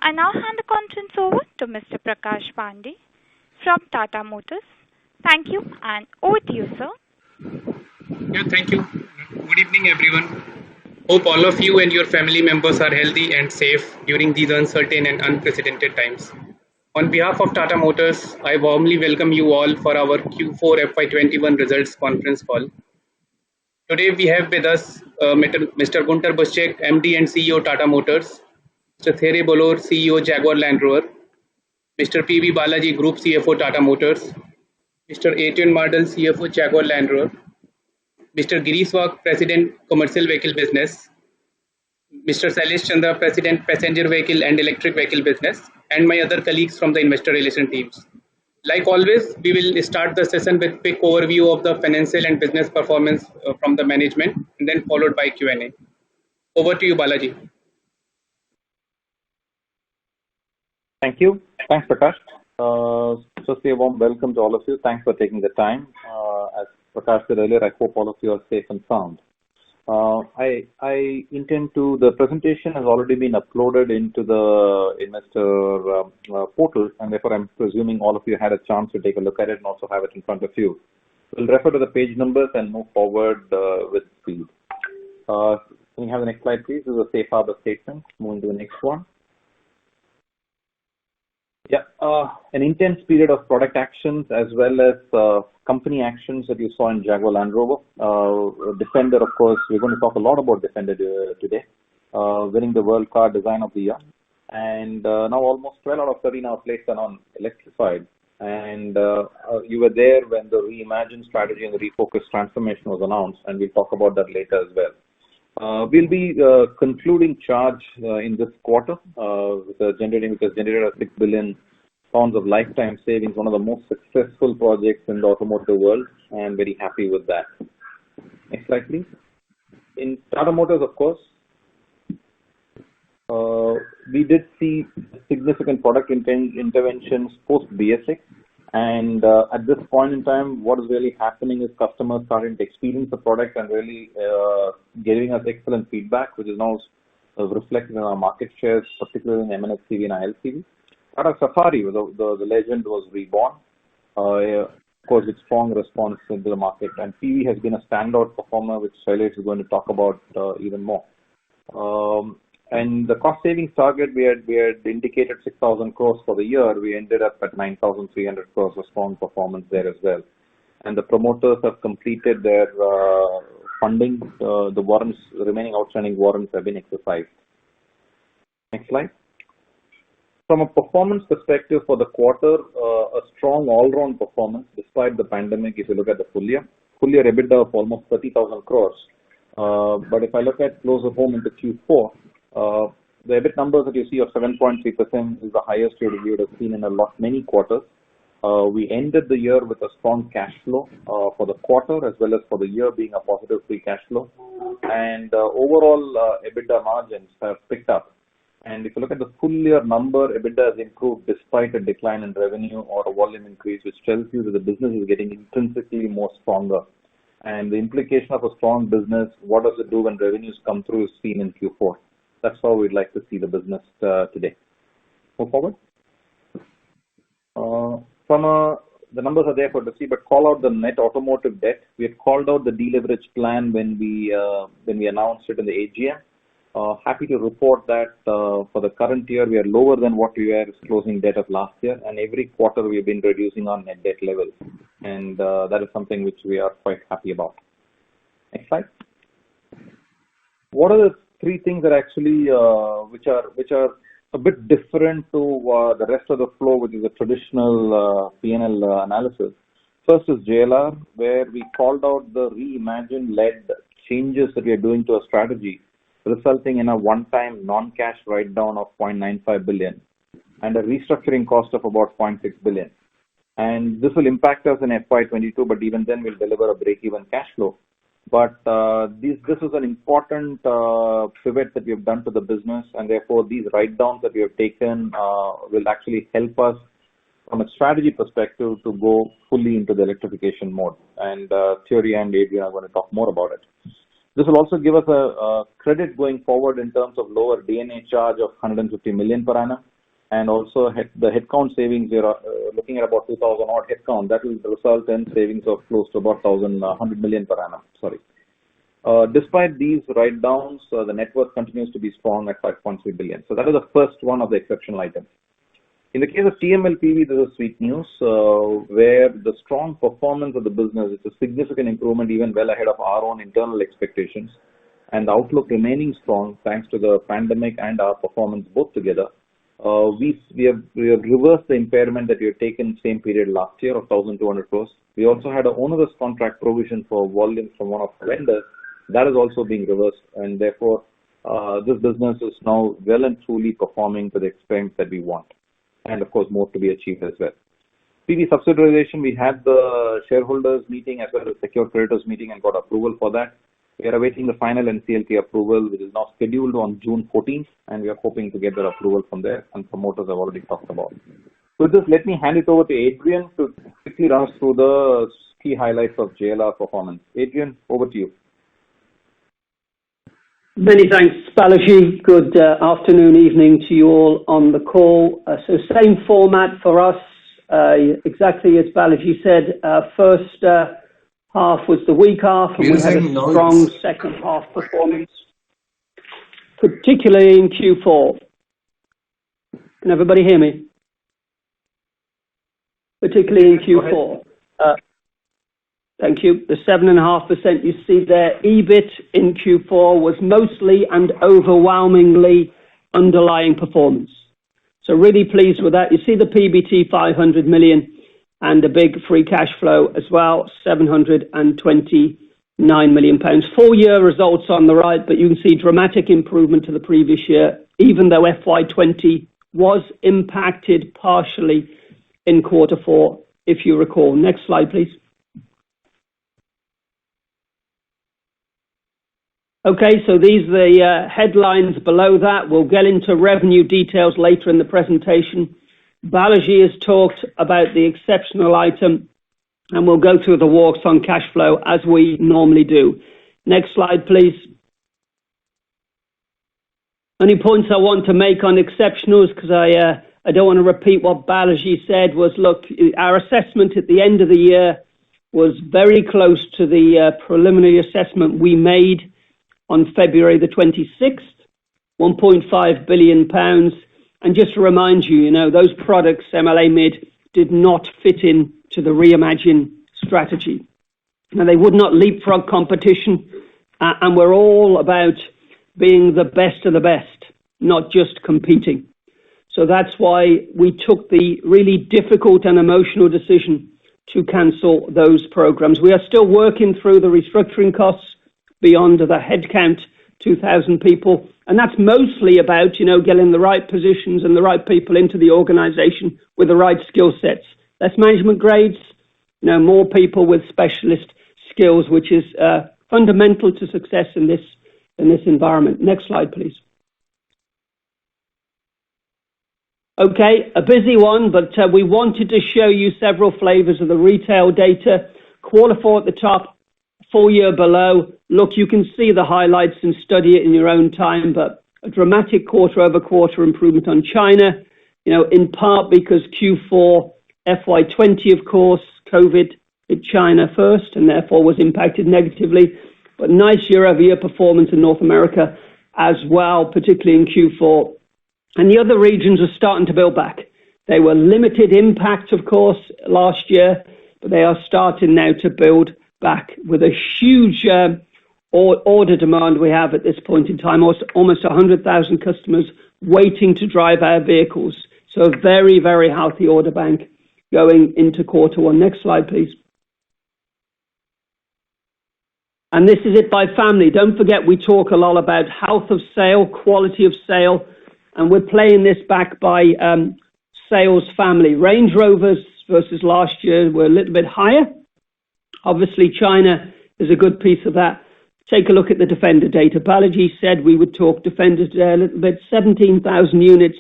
I now hand the conference over to Mr. Prakash Pandey from Tata Motors. Thank you, and over to you, sir. Yeah, thank you. Good evening, everyone. Hope all of you and your family members are healthy and safe during these uncertain and unprecedented times. On behalf of Tata Motors, I warmly welcome you all for our Q4FY21 results conference call. Today we have with us Mr. Gunter Buschek, MD and CEO Tata Motors, Mr. Thierry Bolloré, CEO Jaguar Land Rover, Mr. PV Balaji, Group CFO Tata Motors, Mr. Etienne Mardal, CFO Jaguar Land Rover, Mr. Girish Wagh, President Commercial Vehicle Business, Mr. Sailesh Chandra, President Passenger Vehicle and Electric Vehicle Business, and my other colleagues from the Investor Relation teams. Like always, we will start the session with a quick overview of the financial and business performance from the management, and then followed by Q&A. Over to you, Balaji. Thank you. Thanks, Prakash. Firstly, a warm welcome to all of you. Thanks for taking the time. As Prakash said earlier, I hope all of you are safe and sound. The presentation has already been uploaded into the investor portal, and therefore I'm presuming all of you had a chance to take a look at it and also have it in front of you. We'll refer to the page numbers and move forward with speed. Can you have the next slide, please? This is a safe harbor statement. Moving to the next one. Yeah, an intense period of product actions as well as company actions that you saw in Jaguar Land Rover. Defender, of course, we're going to talk a lot about Defender today, winning the World Car Design of the Year. And now almost 12 out of 13 our plates are on electrified. And you were there when the reimagined strategy and the refocused transformation was announced, and we'll talk about that later as well. We'll be concluding charge in this quarter, which has generated a 6 billion pounds of lifetime savings, one of the most successful projects in the automotive world, and very happy with that. Next slide, please. In Tata Motors, of course, we did see significant product interventions post BS6. And at this point in time, what is really happening is customers starting to experience the product and really giving us excellent feedback, which is now reflected in our market shares, particularly in M&HCV and ILCV. Tata Safari, the legend, was reborn, of course, with strong response into the market. And PV has been a standout performer, which Sailesh is going to talk about even more. And the cost savings target, we had indicated 6,000 crores for the year. We ended up at 9,300 crores, a strong performance there as well. And the promoters have completed their funding. The warrants, remaining outstanding warrants have been exercised. Next slide. From a performance perspective for the quarter, a strong all-round performance despite the pandemic if you look at the full year. Full year EBITDA of almost 30,000 crores. But if I look at closer home into Q4, the EBIT numbers that you see of 7.3% is the highest we would have seen in many quarters. We ended the year with a strong cash flow for the quarter as well as for the year being a positive free cash flow. And overall EBITDA margins have picked up. And if you look at the full year number, EBITDA has improved despite a decline in revenue or a volume increase, which tells you that the business is getting intrinsically more stronger. And the implication of a strong business, what does it do when revenues come through, is seen in Q4. That's how we'd like to see the business today. Move forward. The numbers are there for to see, but call out the net automotive debt. We had called out the deleverage plan when we announced it in the AGM. Happy to report that for the current year, we are lower than what we were closing debt of last year, and every quarter we've been reducing our net debt levels, and that is something which we are quite happy about. Next slide. What are the three things that actually which are a bit different to the rest of the flow, which is a traditional P&L analysis? First is JLR, where we called out the reimagined-led changes that we are doing to our strategy, resulting in a one-time non-cash write-down of 0.95 billion and a restructuring cost of about 0.6 billion. And this will impact us in FY22, but even then we'll deliver a break-even cash flow. But this is an important pivot that we have done to the business, and therefore these write-downs that we have taken will actually help us from a strategy perspective to go fully into the electrification mode. And Thierry and Adrian are going to talk more about it. This will also give us a credit going forward in terms of lower D&A charge of 150 million per annum, and also the headcount savings, we are looking at about 2,000 odd headcount. That will result in savings of close to about 100 million per annum. Sorry. Despite these write-downs, the net worth continues to be strong at 5.3 billion. So that is the first one of the exceptional items. In the case of TMLPV, this is sweet news, where the strong performance of the business is a significant improvement, even well ahead of our own internal expectations, and the outlook remaining strong thanks to the pandemic and our performance both together. We have reversed the impairment that we had taken same period last year of 1,200 crores. We also had an onerous contract provision for volumes from one of the vendors. That is also being reversed, and therefore this business is now well and truly performing to the extent that we want. And of course, more to be achieved as well. PV subsidiarization, we had the shareholders meeting as well as secured creditors meeting and got approval for that. We are awaiting the final NCLT approval, which is now scheduled on June 14th, and we are hoping to get that approval from there, and promoters have already talked about. With this, let me hand it over to Adrian to quickly run us through the key highlights of JLR performance. Adrian, over to you. Many thanks, Balaji. Good afternoon, evening to you all on the call. So same format for us, exactly as Balaji said. First half was the weak half, and we had a strong second half performance, particularly in Q4. Can everybody hear me? Particularly in Q4. Thank you. The 7.5% you see there, EBIT in Q4 was mostly and overwhelmingly underlying performance. So really pleased with that. You see the PBT 500 million and a big free cash flow as well, 729 million pounds. Full year results on the right, but you can see dramatic improvement to the previous year, even though FY20 was impacted partially in Q4, if you recall. Next slide, please. Okay, so these are the headlines below that. We'll get into revenue details later in the presentation. Balaji has talked about the exceptional item, and we'll go through the walks on cash flow as we normally do. Next slide, please. Only points I want to make on exceptionals, because I don't want to repeat what Balaji said, was, look, our assessment at the end of the year was very close to the preliminary assessment we made on February the 26th, 1.5 billion pounds. And just to remind you, those products MLA mid did not fit in to the Reimagine strategy. Now, they would not leapfrog competition, and we're all about being the best of the best, not just competing. So that's why we took the really difficult and emotional decision to cancel those programs. We are still working through the restructuring costs beyond the headcount, 2,000 people. And that's mostly about, getting the right positions and the right people into the organization with the right skill sets. Less management grades, more people with specialist skills, which is fundamental to success in this environment. Next slide, please. Okay, a busy one, but we wanted to show you several flavors of the retail data. Q4 at the top, full year below. Look, you can see the highlights and study it in your own time, but a dramatic quarter-over-quarter improvement on China, in part because Q4 FY20, of course, COVID hit China first and therefore was impacted negatively, but nice year-over-year performance in North America as well, particularly in Q4. And the other regions are starting to build back. They were limited impact, of course, last year, but they are starting now to build back with a huge order demand we have at this point in time, almost 100,000 customers waiting to drive our vehicles. So a very, very healthy order bank going into Q1. Next slide, please. And this is it by family. Don't forget, we talk a lot about health of sale, quality of sale, and we're playing this back by sales family. Range Rovers versus last year were a little bit higher. Obviously, China is a good piece of that. Take a look at the Defender data. Balaji said we would talk Defenders today a little bit. 17,000 units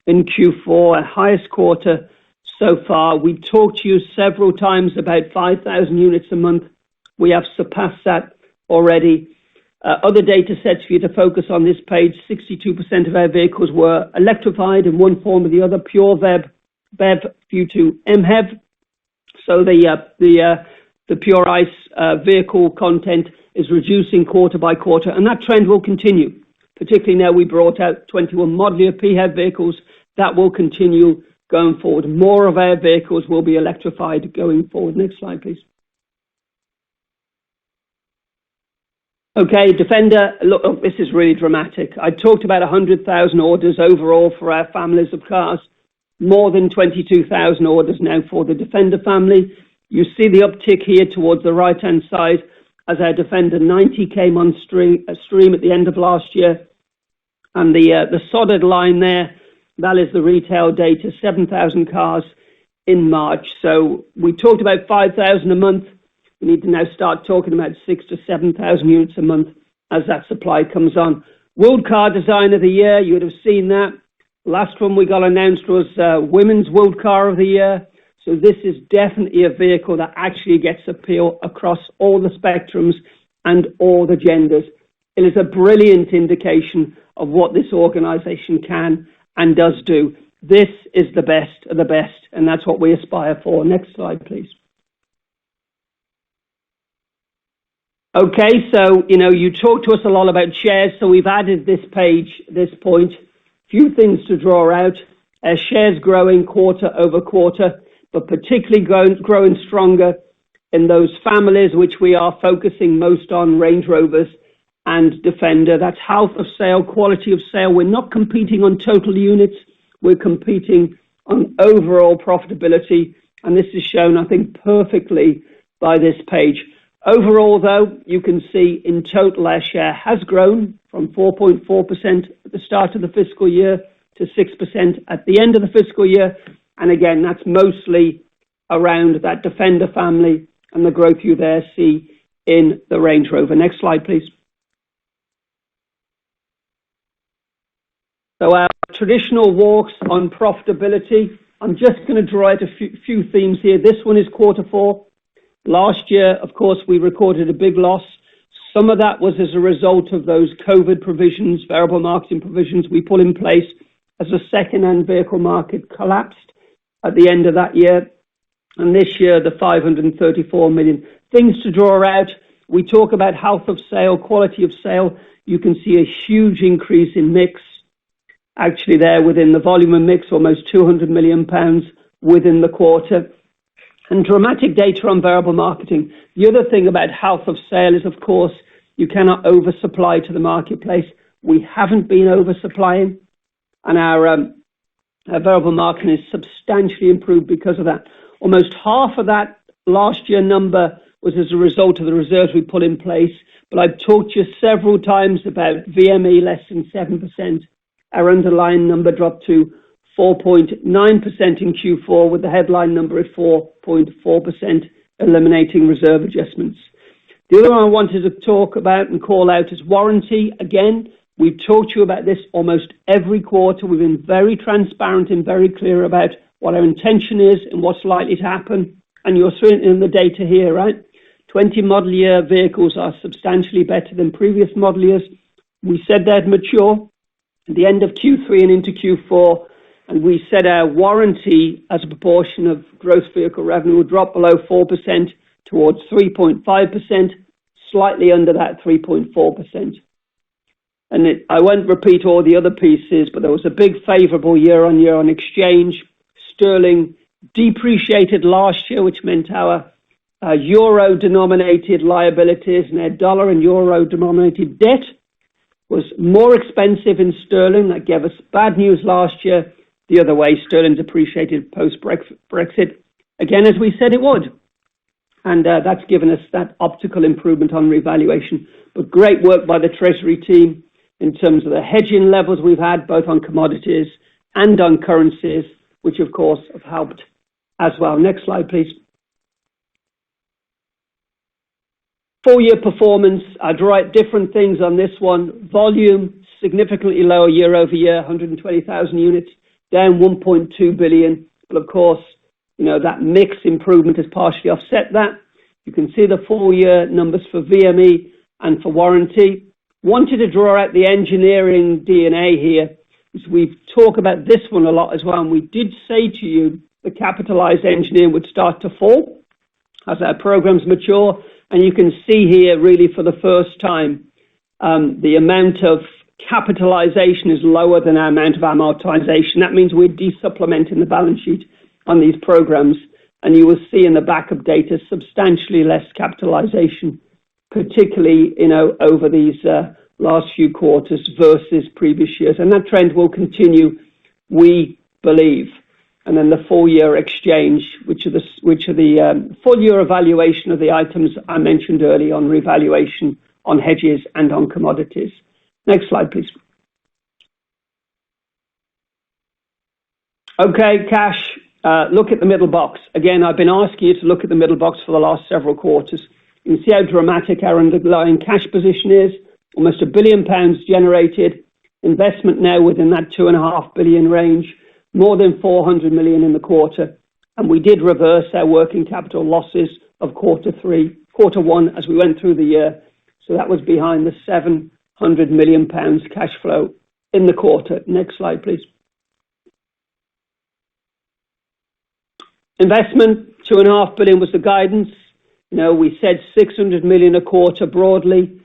in Q4, our highest quarter so far. We talked to you several times about 5,000 units a month. We have surpassed that already. Other data sets for you to focus on this page, 62% of our vehicles were electrified in one form or the other, pure BEV, few to MHEV. So the pure ICE vehicle content is reducing quarter by quarter, and that trend will continue. Particularly now we brought out 21 model year PHEV vehicles, that will continue going forward. More of our vehicles will be electrified going forward. Next slide, please. Okay, Defender, look, this is really dramatic. I talked about 100,000 orders overall for our families of cars, more than 22,000 orders now for the Defender family. You see the uptick here towards the right-hand side as our Defender 90 came on stream at the end of last year. And the solid line there, that is the retail data, 7,000 cars in March. So we talked about 5,000 a month. We need to now start talking about 6,000 to 7,000 units a month as that supply comes on. World Car Design of the Year, you would have seen that. Last one we got announced was Women's World Car of the Year. So this is definitely a vehicle that actually gets appeal across all the spectrums and all the genders. It is a brilliant indication of what this organization can and does do. This is the best of the best, and that's what we aspire for. Next slide, please. Okay, so, you talk to us a lot about shares, so we've added this page, this point. Few things to draw out. Shares growing quarter over quarter, but particularly growing stronger in those families which we are focusing most on, Range Rovers and Defender. That's health of sale, quality of sale. We're not competing on total units. We're competing on overall profitability, and this is shown, I think, perfectly by this page. Overall, though, you can see in total our share has grown from 4.4% at the start of the fiscal year to 6% at the end of the fiscal year. And again, that's mostly around that Defender family and the growth you there see in the Range Rover. Next slide, please. So our traditional walks on profitability. I'm just going to draw out a few themes here. This one is Q4. Last year, of course, we recorded a big loss. Some of that was as a result of those COVID provisions, variable marketing provisions we put in place as the second-hand vehicle market collapsed at the end of that year. And this year, the 534 million. Things to draw out. We talk about health of sale, quality of sale. You can see a huge increase in mix. Actually there within the volume and mix, almost £200 million within the quarter. And dramatic data on variable marketing. The other thing about health of sale is, of course, you cannot oversupply to the marketplace. We haven't been oversupplying, and our variable marketing is substantially improved because of that. Almost half of that last year number was as a result of the reserves we put in place. But I've talked to you several times about VME less than 7%. Our underlying number dropped to 4.9% in Q4, with the headline number at 4.4%, eliminating reserve adjustments. The other one I wanted to talk about and call out is warranty. Again, we've talked to you about this almost every quarter. We've been very transparent and very clear about what our intention is and what's likely to happen. And you're seeing in the data here, right? 20 model year vehicles are substantially better than previous model years. We said they'd mature at the end of Q3 and into Q4. And we said our warranty as a proportion of gross vehicle revenue would drop below 4% towards 3.5%, slightly under that 3.4%. And I won't repeat all the other pieces, but there was a big favourable year-on-year on exchange. Sterling depreciated last year, which meant our euro-denominated liabilities and our dollar and euro-denominated debt was more expensive in sterling. That gave us bad news last year. The other way, sterling depreciated post-Brexit, again, as we said it would. And that's given us that optical improvement on revaluation. But great work by the Treasury team in terms of the hedging levels we've had, both on commodities and on currencies, which, of course, have helped as well. Next slide, please. Full-year performance, I draw out different things on this one. Volume, significantly lower year over year, 120,000 units. Down 1.2 billion. But of course, that mix improvement has partially offset that. You can see the full year numbers for VME and for warranty. Wanted to draw out the engineering DNA here. We talk about this one a lot as well, and we did say to you the capitalized engineering would start to fall as our programs mature, and you can see here really for the first time the amount of capitalization is lower than our amount of amortization. That means we're desupplementing the balance sheet on these programs, and you will see in the backup data substantially less capitalization, particularly over these last few quarters versus previous years, and that trend will continue, we believe. And then the full year exchange, which are the full year evaluation of the items I mentioned earlier on revaluation, on hedges, and on commodities. Next slide, please. Okay, cash. Look at the middle box. Again, I've been asking you to look at the middle box for the last several quarters. You can see how dramatic our underlying cash position is. Almost £1 billion generated. Investment now within that £2.5 billion range. More than 400 million in the quarter. And we did reverse our working capital losses of quarter one as we went through the year. So that was behind the £700 million cash flow in the quarter. Next slide, please. Investment, 2.5 billion was the guidance. We said 600 million a quarter broadly.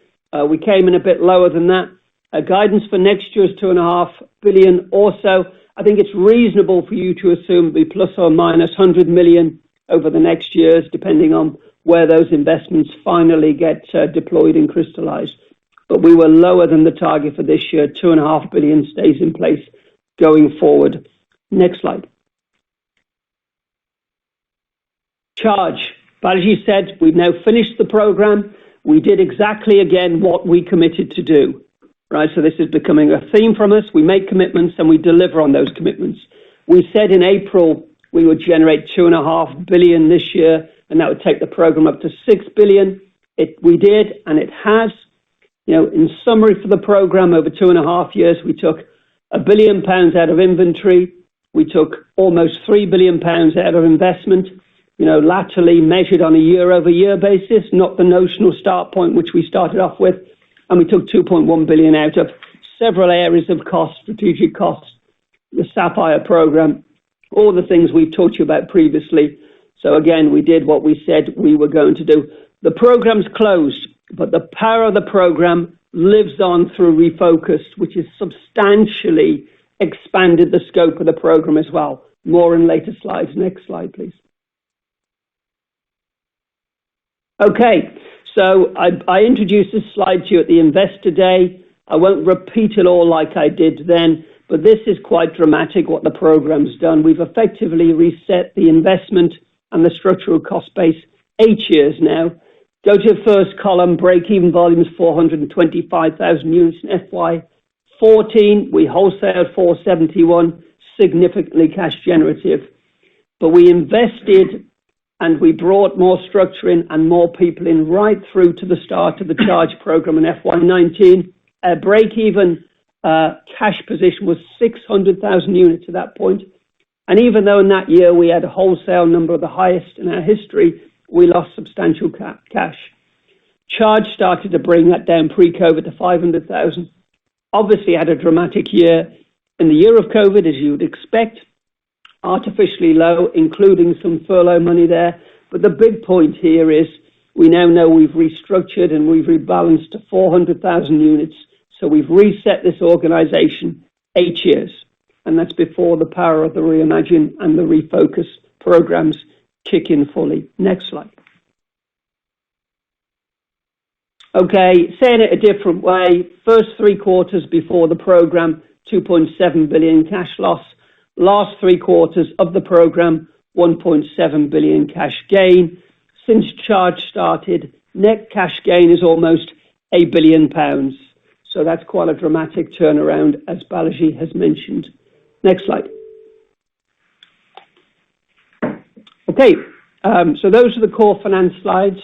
We came in a bit lower than that. Guidance for next year is 2.5 billion also. I think it's reasonable for you to assume it'll be plus or minus 100 million over the next years, depending on where those investments finally get deployed and crystallized. But we were lower than the target for this year. 2.5 billion stays in place going forward. Next slide. Charge. Balaji said we've now finished the program. We did exactly again what we committed to do. Right, so this is becoming a theme from us. We make commitments and we deliver on those commitments. We said in April we would generate 2.5 billion this year, and that would take the program up to 6 billion. We did, and it has. In summary for the program, over 2.5 years, we took £1 billion out of inventory. We took almost £3 billion out of investment. Laterally measured on a year-over-year basis, not the notional start point which we started off with. And we took 2.1 billion out of several areas of cost, strategic costs, the Sapphire program, all the things we've talked to you about previously. So again, we did what we said we were going to do. The program's closed, but the power of the program lives on through Refocused, which has substantially expanded the scope of the program as well. More in later slides. Next slide, please. Okay. So I introduced this slide to you at the Investor Day. I won't repeat it all like I did then, but this is quite dramatic what the program's done. We've effectively reset the investment and the structural cost base 8 years now. Go to the first column, break-even volumes 425,000 units in FY14. We wholesaled 471, significantly cash generative. But we invested and we brought more structure in and more people in right through to the start of the charge program in FY19. Our break-even cash position was 600,000 units at that point. And even though in that year we had a wholesale number of the highest in our history, we lost substantial cash. Charge started to bring that down pre-COVID to 500,000. Obviously had a dramatic year in the year of COVID, as you would expect. Artificially low, including some furlough money there. But the big point here is we now know we've restructured and we've rebalanced to 400,000 units. So we've reset this organization 8 years. And that's before the power of the Reimagine and the Refocus programs kick in fully. Next slide. Okay, saying it a different way. First 3 quarters before the program, 2.7 billion cash loss. Last 3 quarters of the program, 1.7 billion cash gain. Since charge started, net cash gain is almost £1 billion. So that's quite a dramatic turnaround, as Balaji has mentioned. Next slide. Okay, so those are the core finance slides.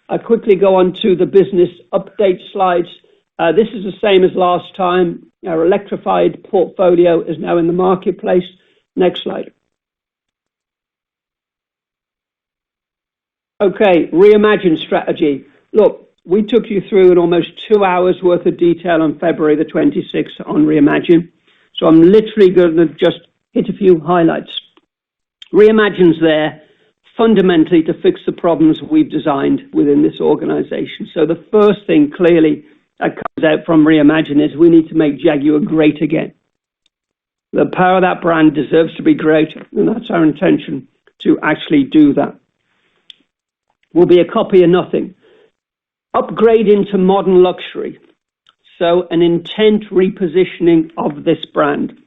I'll quickly go on to the business update slides. This is the same as last time. Our electrified portfolio is now in the marketplace. Next slide. Okay, Reimagine strategy. Look, we took you through an almost 2 hours worth of detail on February the 26th on Reimagine. So I'm literally going to just hit a few highlights. Reimagine's there fundamentally to fix the problems we've designed within this organization. So the first thing clearly that comes out from Reimagine is we need to make Jaguar great again. The power of that brand deserves to be great, and that's our intention to actually do that. Will be a copy of nothing. Upgrade into modern luxury. So an intent repositioning of this brand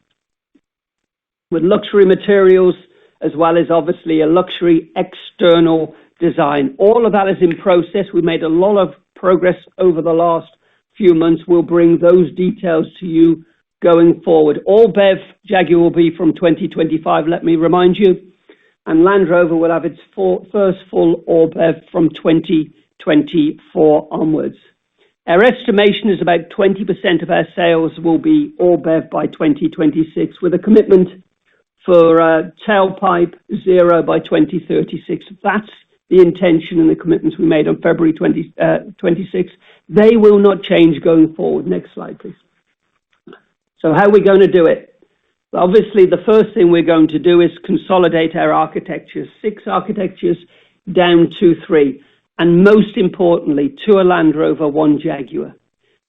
with luxury materials as well as obviously a luxury external design. All of that is in process. We made a lot of progress over the last few months. We'll bring those details to you going forward. All BEV Jaguar will be from 2025, let me remind you. And Land Rover will have its first full all BEV from 2024 onwards. Our estimation is about 20% of our sales will be all BEV by 2026, with a commitment for tailpipe zero by 2036. That's the intention and the commitments we made on February 26. They will not change going forward. Next slide, please. So how are we going to do it? Obviously, the first thing we're going to do is consolidate our architectures, 6 architectures down to 3. And most importantly, 2 Land Rover, 1 Jaguar.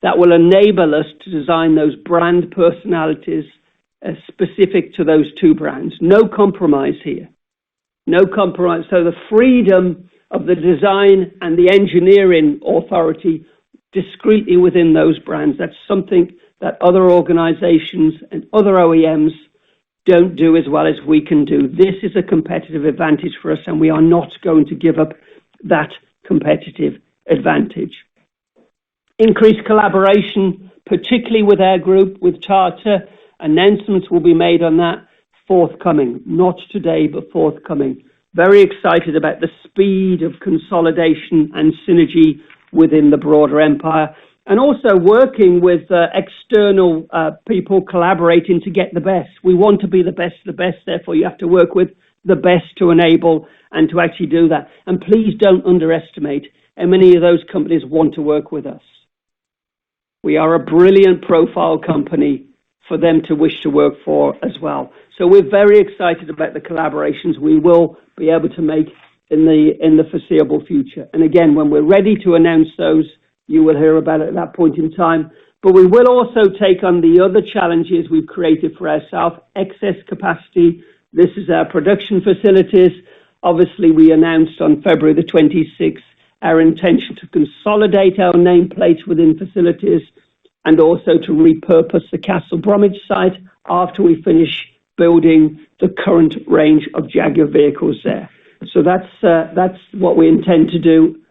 That will enable us to design those brand personalities specific to those 2 brands. No compromise here. No compromise. So the freedom of the design and the engineering authority discreetly within those brands. That's something that other organizations and other OEMs don't do as well as we can do. This is a competitive advantage for us, and we are not going to give up that competitive advantage. Increased collaboration, particularly with our group, with Tata. Announcements will be made on that forthcoming, not today, but forthcoming. Very excited about the speed of consolidation and synergy within the broader empire, and also working with external people collaborating to get the best. We want to be the best of the best, therefore you have to work with the best to enable and to actually do that. And please don't underestimate how many of those companies want to work with us. We are a brilliant profile company for them to wish to work for as well. So we're very excited about the collaborations we will be able to make in the foreseeable future. And again, when we're ready to announce those, you will hear about it at that point in time. But we will also take on the other challenges we've created for ourselves, excess capacity. This is our production facilities. Obviously, we announced on February the 26th our intention to consolidate our nameplates within facilities and also to repurpose the Castle Bromwich site after we finish building the current range of Jaguar vehicles there. So that's what we intend to do,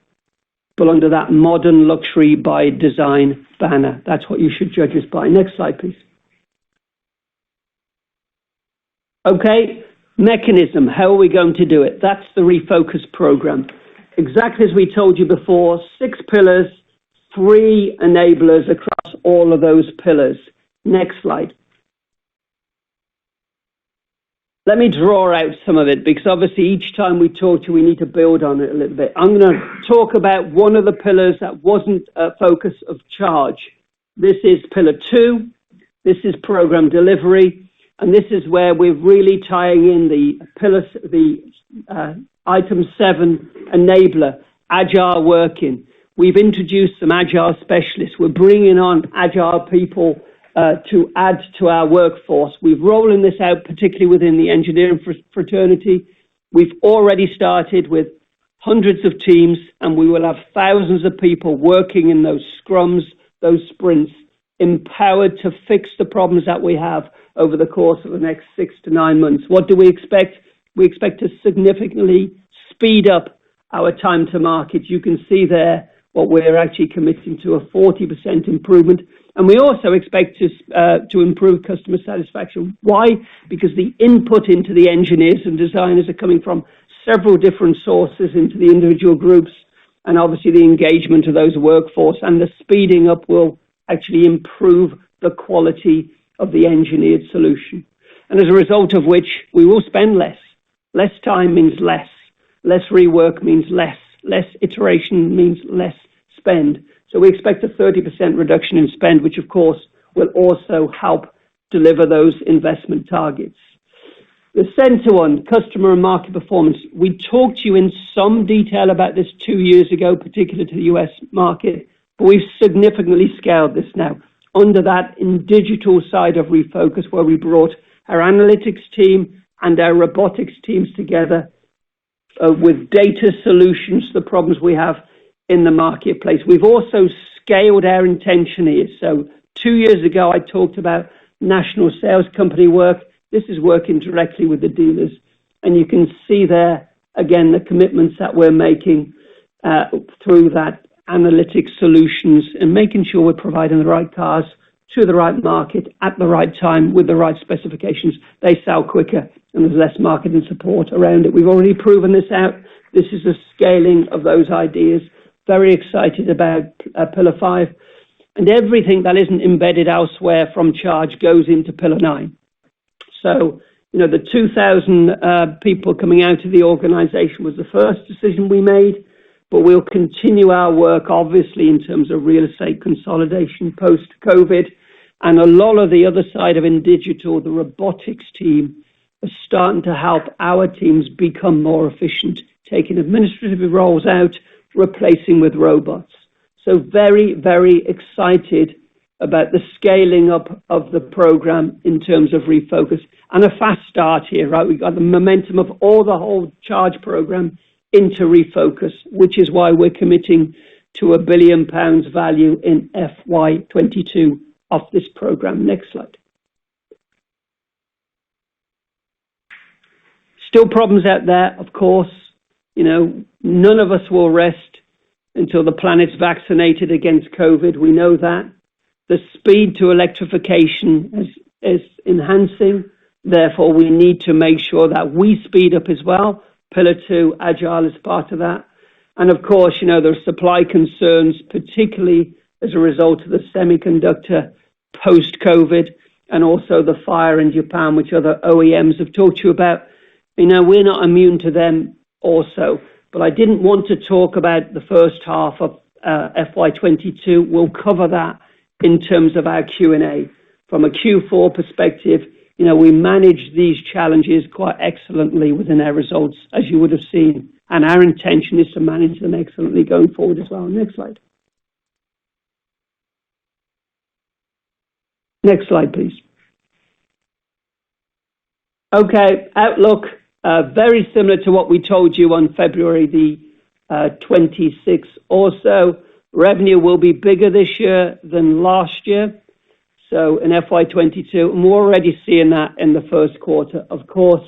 but under that modern luxury by design banner. That's what you should judge us by. Next slide, please. Okay, mechanism. How are we going to do it? That's the refocus program. Exactly as we told you before, 6 pillars, 3 enablers across all of those pillars. Next slide. Let me draw out some of it, because obviously each time we talk to you, we need to build on it a little bit. I'm going to talk about one of the pillars that wasn't a focus of charge. This is pillar 2. This is program delivery. And this is where we're really tying in the pillars, item 7 enabler, agile working. We've introduced some agile specialists. We're bringing on agile people to add to our workforce. We're rolling this out, particularly within the engineering fraternity. We've already started with hundreds of teams, and we will have thousands of people working in those scrums, those sprints, empowered to fix the problems that we have over the course of the next 6 to 9 months. What do we expect? We expect to significantly speed up our time to market. You can see there what we're actually committing to, a 40% improvement. And we also expect to improve customer satisfaction. Why? Because the input into the engineers and designers are coming from several different sources into the individual groups, and obviously the engagement of those workforce and the speeding up will actually improve the quality of the engineered solution. And as a result of which, we will spend less. Less time means less. Less rework means less. Less iteration means less spend. So we expect a 30% reduction in spend, which of course will also help deliver those investment targets. The center one, customer and market performance. We talked to you in some detail about this 2 years ago, particularly to the US market, but we've significantly scaled this now. Under that, in digital side of Refocus, where we brought our analytics team and our robotics teams together with data solutions to the problems we have in the marketplace. We've also scaled our intention here. So 2 years ago, I talked about national sales company work. This is working directly with the dealers. And you can see there, again, the commitments that we're making through that analytic solutions and making sure we're providing the right cars to the right market at the right time with the right specifications. They sell quicker and there's less marketing support around it. We've already proven this out. This is a scaling of those ideas. Very excited about Pillar 5. And everything that isn't embedded elsewhere from charge goes into Pillar 9. So, the 2,000 people coming out of the organization was the first decision we made, but we'll continue our work, obviously, in terms of real estate consolidation post-COVID. And a lot of the other side of in digital, the robotics team, are starting to help our teams become more efficient, taking administrative roles out, replacing with robots. So very, very excited about the scaling up of the program in terms of Refocus. And a fast start here, right? We've got the momentum of all the whole charge program into Refocus, which is why we're committing to £1 billion value in FY22 of this program. Next slide. Still problems out there, of course. None of us will rest until the planet's vaccinated against COVID. We know that. The speed to electrification is enhancing. Therefore, we need to make sure that we speed up as well. Pillar 2, Agile is part of that. And of course, there are supply concerns, particularly as a result of the semiconductor post-COVID and also the fire in Japan, which other OEMs have talked to you about. We're not immune to them also. But I didn't want to talk about the first half of FY22. We'll cover that in terms of our Q&A. From a Q4 perspective, we manage these challenges quite excellently within our results, as you would have seen. And our intention is to manage them excellently going forward as well. Next slide. Next slide, please. Okay, outlook, very similar to what we told you on February the 26th or so. Revenue will be bigger this year than last year. So in FY22, and we're already seeing that in the first quarter. Of course,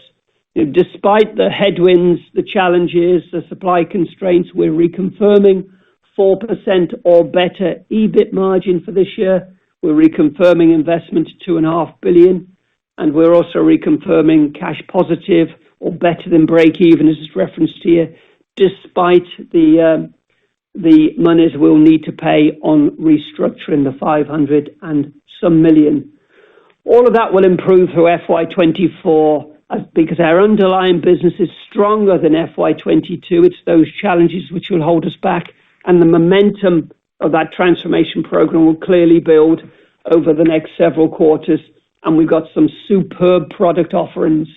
despite the headwinds, the challenges, the supply constraints, we're reconfirming 4% or better EBIT margin for this year. We're reconfirming investment 2.5 billion. And we're also reconfirming cash positive or better than break even, as is referenced here, despite the monies we'll need to pay on restructuring the 500 and some million. All of that will improve through FY24 because our underlying business is stronger than FY22. It's those challenges which will hold us back, and the momentum of that transformation program will clearly build over the next several quarters. And we've got some superb product offerings,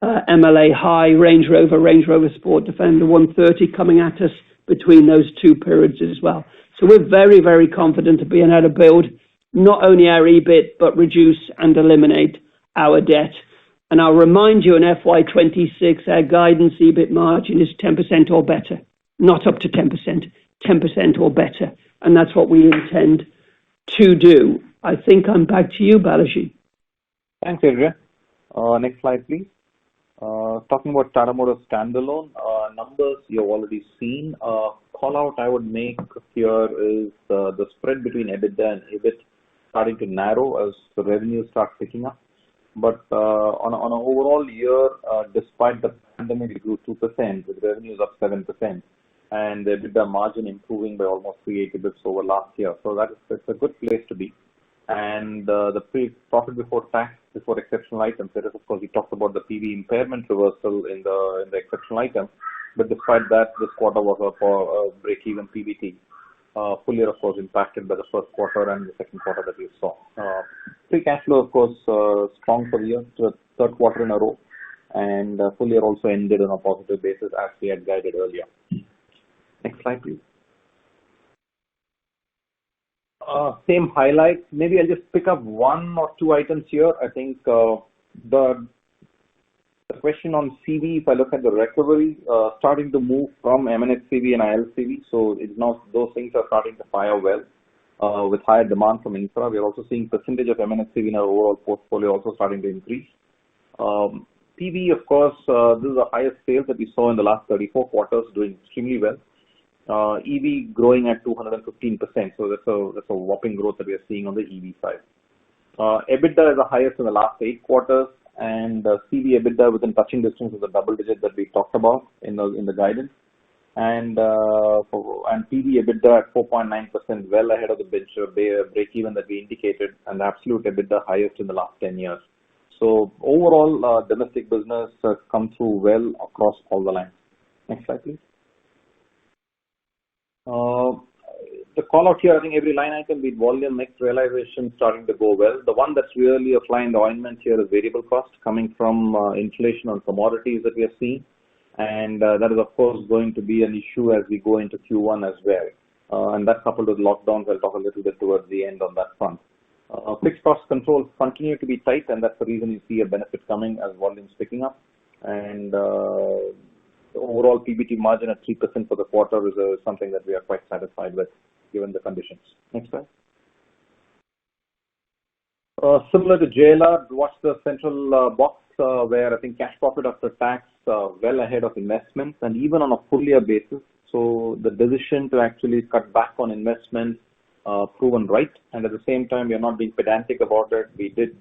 MLA High, Range Rover Sport Defender 130 coming at us between those two periods as well. So we're very, very confident of being able to build not only our EBIT, but reduce and eliminate our debt. And I'll remind you in FY26, our guidance EBIT margin is 10% or better, not up to 10%, 10% or better. And that's what we intend to do. I think I'm back to you, Balaji. Thanks, Adrian. Next slide, please. Talking about Tata Motors standalone numbers you've already seen. Call out I would make here is the spread between EBITDA and EBIT starting to narrow as the revenues start picking up. But on an overall year, despite the pandemic, it grew 2%, with revenues up 7%, and the EBITDA margin improving by almost 380 bits over last year. So that's a good place to be. And the profit before tax, before exceptional items, that is, of course, we talked about the PV impairment reversal in the exceptional item. But despite that, this quarter was a break-even PBT. Full year, of course, impacted by the first quarter and the second quarter that we saw. Free cash flow, of course, strong for the year, the third quarter in a row, and full year also ended on a positive basis as we had guided earlier. Next slide, please. Same highlights. Maybe I'll just pick up one or two items here. I think the question on CV, if I look at the recovery, starting to move from M&HCV and ILCV, so it's now those things are starting to fire well with higher demand from infra. We are also seeing percentage of M&HCV in our overall portfolio also starting to increase. PV, of course, this is the highest sales that we saw in the last 34 quarters, doing extremely well. EV growing at 215%, so that's a whopping growth that we are seeing on the EV side. EBITDA is the highest in the last 8 quarters, and CV EBITDA within touching distance is a double digit that we talked about in the guidance, and PV EBITDA at 4.9%, well ahead of the break even that we indicated, and the absolute EBITDA highest in the last 10 years. So overall, domestic business has come through well across all the lines. Next slide, please. The call out here, I think every line item with volume, mix, realization starting to go well. The one that's really a fly in the ointment here is variable cost coming from inflation on commodities that we are seeing. And that is, of course, going to be an issue as we go into Q1 as well. And that coupled with lockdowns, I'll talk a little bit towards the end on that front. Fixed cost controls continue to be tight, and that's the reason you see a benefit coming as volumes picking up. And the overall PBT margin at 3% for the quarter is something that we are quite satisfied with, given the conditions. Next slide. Similar to JLR, watch the central box where I think cash profit after tax well ahead of investments, and even on a full year basis. So the decision to actually cut back on investments proven right, and at the same time we are not being pedantic about it. We did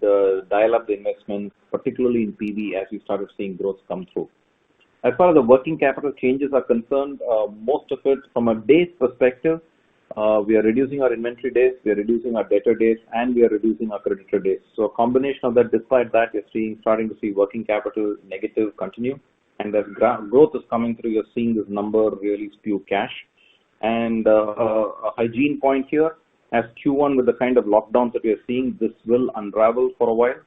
dial up the investments, particularly in PV, as we started seeing growth come through. As far as the working capital changes are concerned, most of it from a days perspective, we are reducing our inventory days, we are reducing our debtor days, and we are reducing our creditor days. So a combination of that, despite that, you're starting to see working capital negative continue, and as growth is coming through, you're seeing this number really spew cash. And a hygiene point here, as Q1 with the kind of lockdowns that we are seeing, this will unravel for a while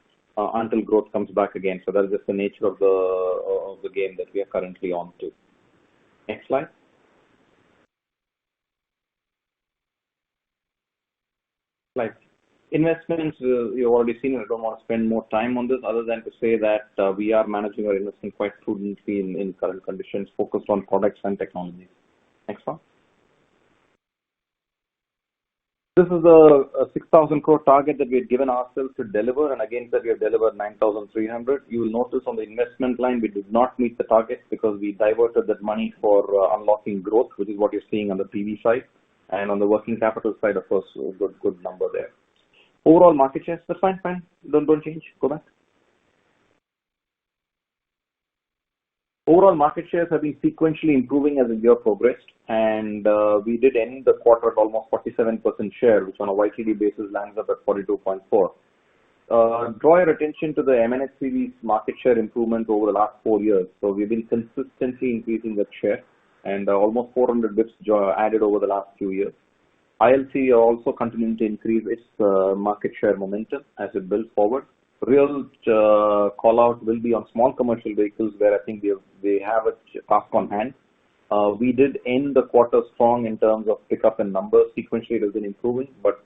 until growth comes back again. So that is just the nature of the game that we are currently on to. Next slide. Like investments, you've already seen. I don't want to spend more time on this other than to say that we are managing our investment quite prudently in current conditions, focused on products and technologies. Next one. This is a 6,000 crore target that we had given ourselves to deliver, and against that we have delivered 9,300. You will notice on the investment line we did not meet the target because we diverted that money for unlocking growth, which is what you're seeing on the PV side, and on the working capital side, of course, good number there. Overall market shares, that's fine. Don't change. Go back. Overall market shares have been sequentially improving as the year progressed, and we did end the quarter at almost 47% share, which on a YTD basis lands up at 42.4. Draw your attention to the M&HCV's market share improvement over the last 4 years. So we've been consistently increasing that share, and almost 400 bits added over the last few years. ILC are also continuing to increase its market share momentum as it builds forward. Real call out will be on small commercial vehicles, where I think they have a task on hand. We did end the quarter strong in terms of pickup in numbers. Sequentially, it has been improving, but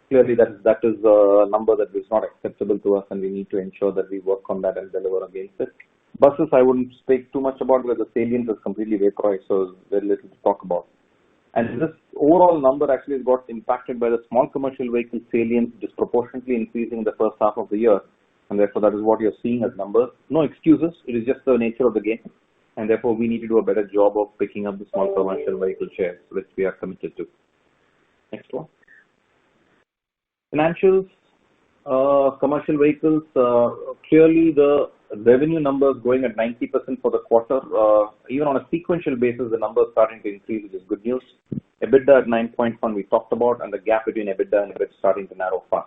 clearly that is a number that is not acceptable to us, and we need to ensure that we work on that and deliver against it. Buses, I wouldn't speak too much about, because the salience is completely vaporized, so there's very little to talk about. And this overall number actually has got impacted by the small commercial vehicle salience disproportionately increasing in the first half of the year, and therefore that is what you're seeing as numbers. No excuses, it is just the nature of the game, and therefore we need to do a better job of picking up the small commercial vehicle shares, which we are committed to. Next one. Financials, commercial vehicles, clearly the revenue numbers going at 90% for the quarter. Even on a sequential basis, the numbers starting to increase, which is good news. EBITDA at 9.1 we talked about, and the gap between EBITDA and EBIT starting to narrow fast.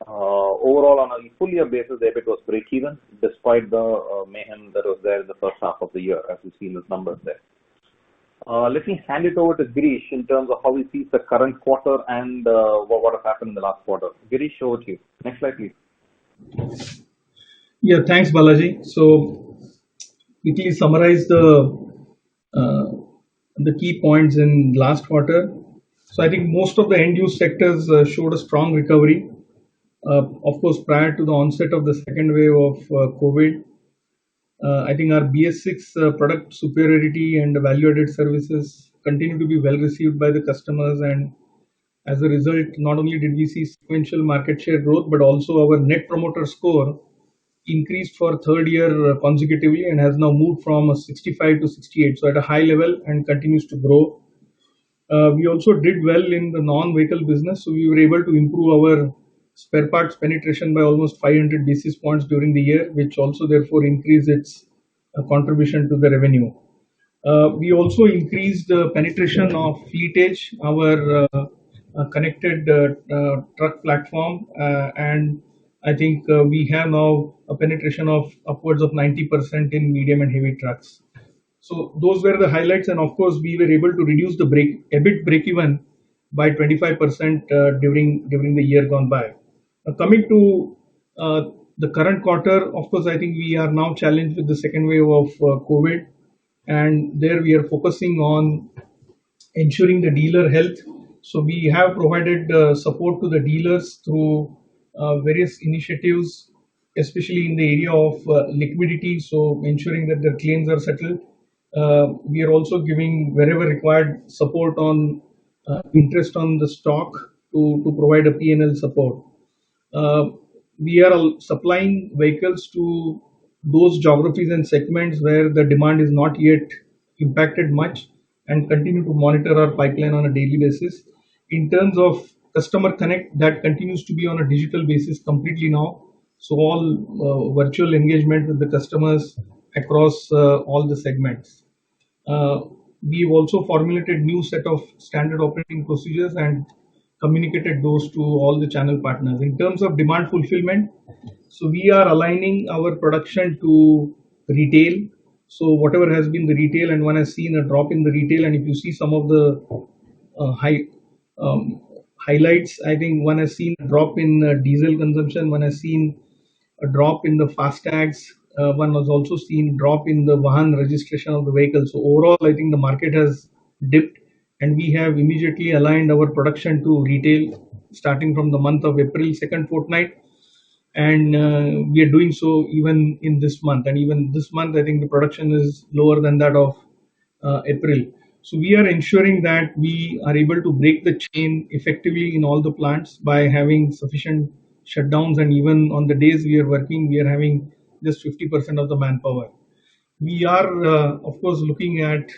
Overall, on a full year basis, the EBIT was break even, despite the mayhem that was there in the first half of the year, as we see in the numbers there. Let me hand it over to Girish in terms of how he sees the current quarter and what has happened in the last quarter. Girish, over to you. Next slide, please. Yeah, thanks, Balaji. So, quickly summarize uh, the key points in last quarter. So, I think most of the end-use sectors showed a strong recovery. Of course, prior to the onset of the second wave of COVID, I think our BS6 product superiority and value-added services continue to be well received by the customers, and as a result, not only did we see sequential market share growth, but also our net promoter score increased for third year consecutively and has now moved from 65 to 68, so at a high level and continues to grow. We also did well in the non-vehicle business, so we were able to improve our spare parts penetration by almost 500 basis points during the year, which also therefore increased its contribution to the revenue. We also increased the penetration of Fleetage, our connected truck platform, and I think we have now a penetration of upwards of 90% in medium and heavy trucks. So those were the highlights, and of course we were able to reduce the EBIT break-even by 25% during the year gone by. Coming to the current quarter, of course, I think we are now challenged with the second wave of COVID, and there we are focusing on ensuring the dealer health. So we have provided support to the dealers through various initiatives, especially in the area of liquidity, so ensuring that their claims are settled. We are also giving wherever required support on interest on the stock to provide a P&L support. We are supplying vehicles to those geographies and segments where the demand is not yet impacted much, and continue to monitor our pipeline on a daily basis. In terms of customer connect, that continues to be on a digital basis completely now. So all virtual engagement with the customers across all the segments. We've also formulated new set of standard operating procedures and communicated those to all the channel partners. In terms of demand fulfillment, so we are aligning our production to retail. So whatever has been the retail, and one has seen a drop in the retail, and if you see some of the highlights, I think one has seen a drop in diesel consumption, one has seen a drop in the fastags, one has also seen drop in the Vahan registration of the vehicle. So overall, I think the market has dipped, and we have immediately aligned our production to retail starting from the month of April, second fortnight, and we are doing so even in this month. And even this month, I think the production is lower than that of April. So we are ensuring that we are able to break the chain effectively in all the plants by having sufficient shutdowns, and even on the days we are working, we are having just 50% of the manpower. We are, of course, looking at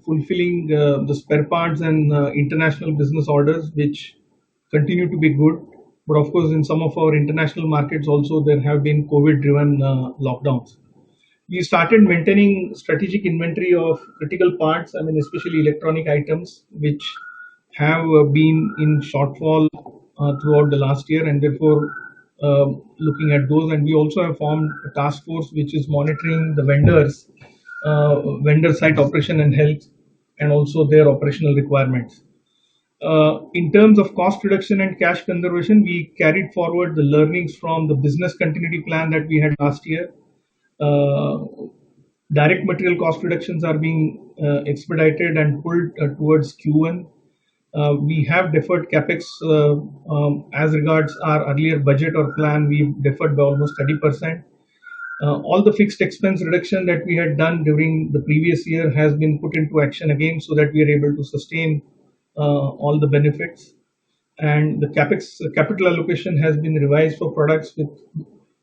fulfilling the spare parts and international business orders, which continue to be good. But of course, in some of our international markets also, there have been COVID-driven lockdowns. We started maintaining strategic inventory of critical parts, I mean, especially electronic items, which have been in shortfall throughout the last year, and therefore looking at those. And we also have formed a task force which is monitoring the vendors, vendor site operation and health, and also their operational requirements. In terms of cost reduction and cash conservation, we carried forward the learnings from the business continuity plan that we had last year. Direct material cost reductions are being expedited and pulled towards Q1. We have deferred capex as regards our earlier budget or plan. We've deferred by almost 30%. All the fixed expense reduction that we had done during the previous year has been put into action again, so that we are able to sustain all the benefits. And the capital allocation has been revised for products, with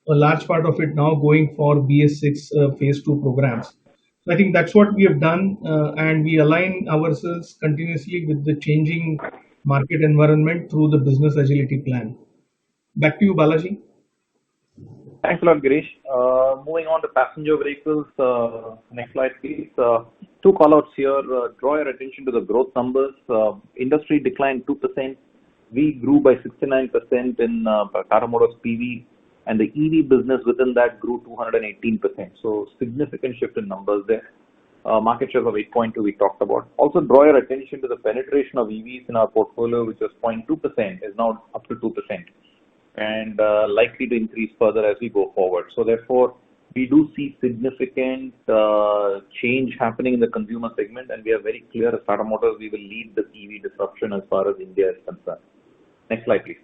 a large part of it now going for BS6 phase 2 programs. So I think that's what we have done, and we align ourselves continuously with the changing market environment through the business agility plan. Back to you, Balaji. Thanks a lot, Girish. Moving on to passenger vehicles. Next slide, please. Two callouts here. Draw your attention to the growth numbers. Industry declined 2%. We grew by 69% in Tata Motors PV, and the EV business within that grew 218%. So significant shift in numbers there. Market shares of 8.2 we talked about. Also draw your attention to the penetration of EVs in our portfolio, which was 0.2%, is now up to 2%, and likely to increase further as we go forward. So therefore, we do see significant change happening in the consumer segment, and we are very clear as Tata Motors we will lead the EV disruption as far as India is concerned. Next slide, please.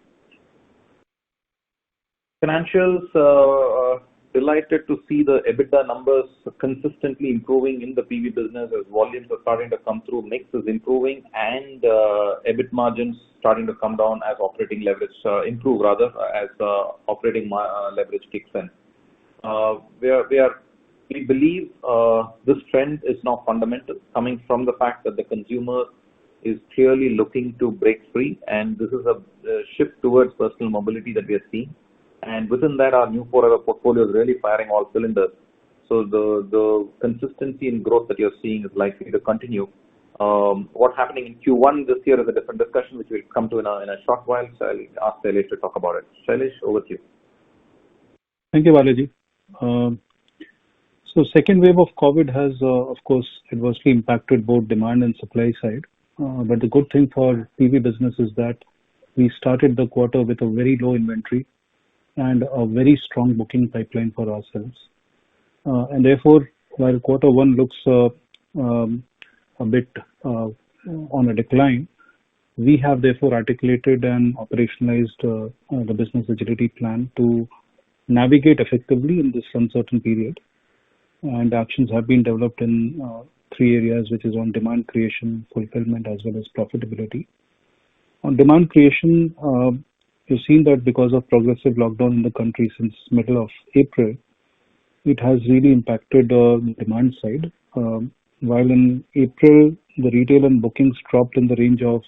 Financials, delighted to see the EBITDA numbers consistently improving in the PV business as volumes are starting to come through, mix is improving, and EBIT margins starting to come down as operating leverage improve rather as operating leverage kicks in. We believe this trend is now fundamental, coming from the fact that the consumer is clearly looking to break free, and this is a shift towards personal mobility that we are seeing. And within that, our new forever portfolio is really firing all cylinders. So the consistency in growth that you're seeing is likely to continue. What's happening in Q1 this year is a different discussion, which we'll come to in a short while. So I'll ask Shailesh to talk about it. Shailesh, over to you. Thank you, Balaji. So second wave of COVID has, of course, adversely impacted both demand and supply side. But the good thing for PV business is that we started the quarter with a very low inventory and a very strong booking pipeline for ourselves. And therefore, while quarter one looks a bit on a decline, we have therefore articulated and operationalized the business agility plan to navigate effectively in this uncertain period. And actions have been developed in three areas, which is on demand creation, fulfillment, as well as profitability. On demand creation, you've seen that because of progressive lockdown in the country since middle of April, it has really impacted the demand side. While in April, the retail and bookings dropped in the range of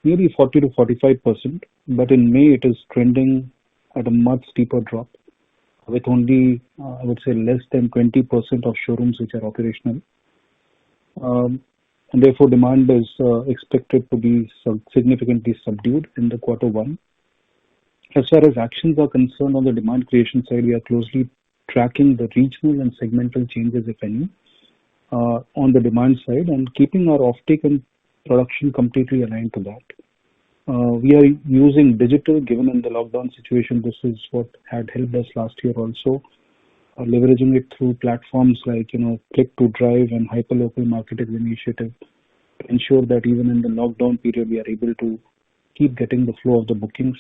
nearly 40 to 45%, but in May it is trending at a much steeper drop, with only, I would say, less than 20% of showrooms which are operational. And therefore, demand is expected to be significantly subdued in the quarter one. As far as actions are concerned on the demand creation side, we are closely tracking the regional and segmental changes, if any, on the demand side, and keeping our offtake and production completely aligned to that. We are using digital, given in the lockdown situation. This is what had helped us last year also, leveraging it through platforms like Click to Drive and hyperlocal marketing initiative to ensure that even in the lockdown period we are able to keep getting the flow of the bookings.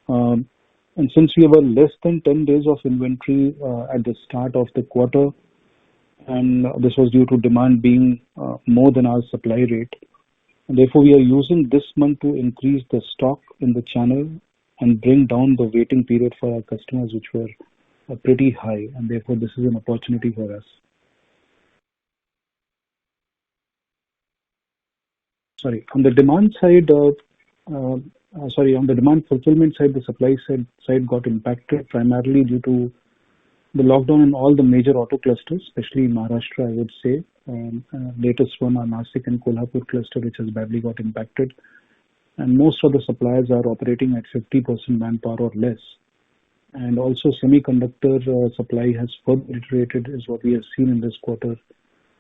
And since we were less than 10 days of inventory at the start of the quarter, and this was due to demand being more than our supply rate, and therefore we are using this month to increase the stock in the channel and bring down the waiting period for our customers, which were pretty high, and therefore this is an opportunity for us. On the demand side, on the demand fulfillment side, the supply side got impacted primarily due to the lockdown in all the major auto clusters, especially in Maharashtra, I would say. Latest one, our Nasik and Kolhapur cluster, which has badly got impacted. And most of the suppliers are operating at 50% manpower or less. And also semiconductor supply has further deteriorated, is what we have seen in this quarter.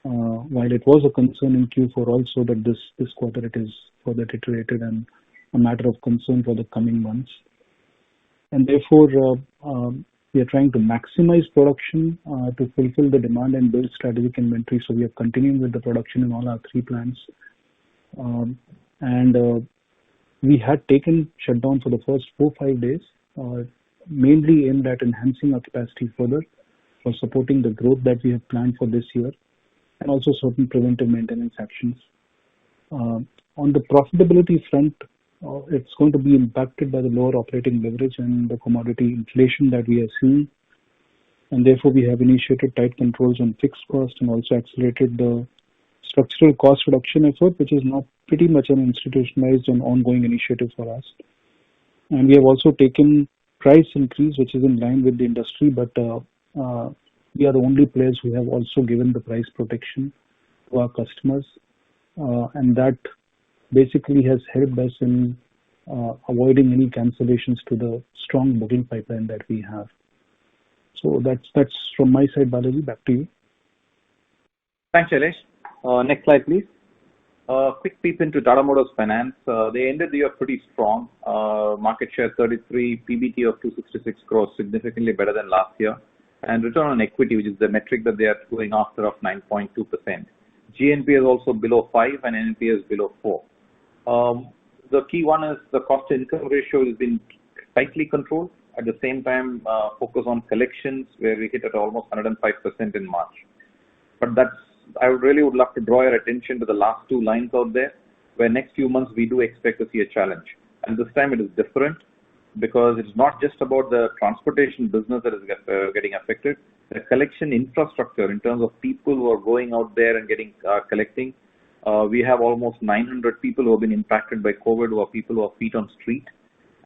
While it was a concern in Q4 also, but this quarter it is further deteriorated and a matter of concern for the coming months. And therefore, we are trying to maximize production to fulfill the demand and build strategic inventory. So we are continuing with the production in all our three plants. And we had taken shutdown for the first 4-5 days, mainly aimed at enhancing our capacity further for supporting the growth that we have planned for this year, and also certain preventive maintenance actions. On the profitability front, it's going to be impacted by the lower operating leverage and the commodity inflation that we are seeing. And therefore, we have initiated tight controls on fixed cost and also accelerated the structural cost reduction effort, which is now pretty much an institutionalized and ongoing initiative for us. And we have also taken price increase, which is in line with the industry, but we are the only players who have also given the price protection to our customers. And that basically has helped us in avoiding any cancellations to the strong booking pipeline that we have. So that's from my side, Balaji. Back to you. Thanks, Shailesh. Next slide, please. Quick peep into Tata Motors Finance. They ended the year pretty strong. Market share 33, PBT of 266 crores, significantly better than last year. And return on equity, which is the metric that they are going after, of 9.2%. GNP is also below 5 and NNP is below 4. The key one is the cost to income ratio has been tightly controlled. At the same time, focus on collections, where we hit at almost 105% in March. But I really would love to draw your attention to the last two lines out there, where next few months we do expect to see a challenge. And this time it is different, because it's not just about the transportation business that is getting affected. The collection infrastructure, in terms of people who are going out there and collecting, we have almost 900 people who have been impacted by COVID, who are people who are feet on street.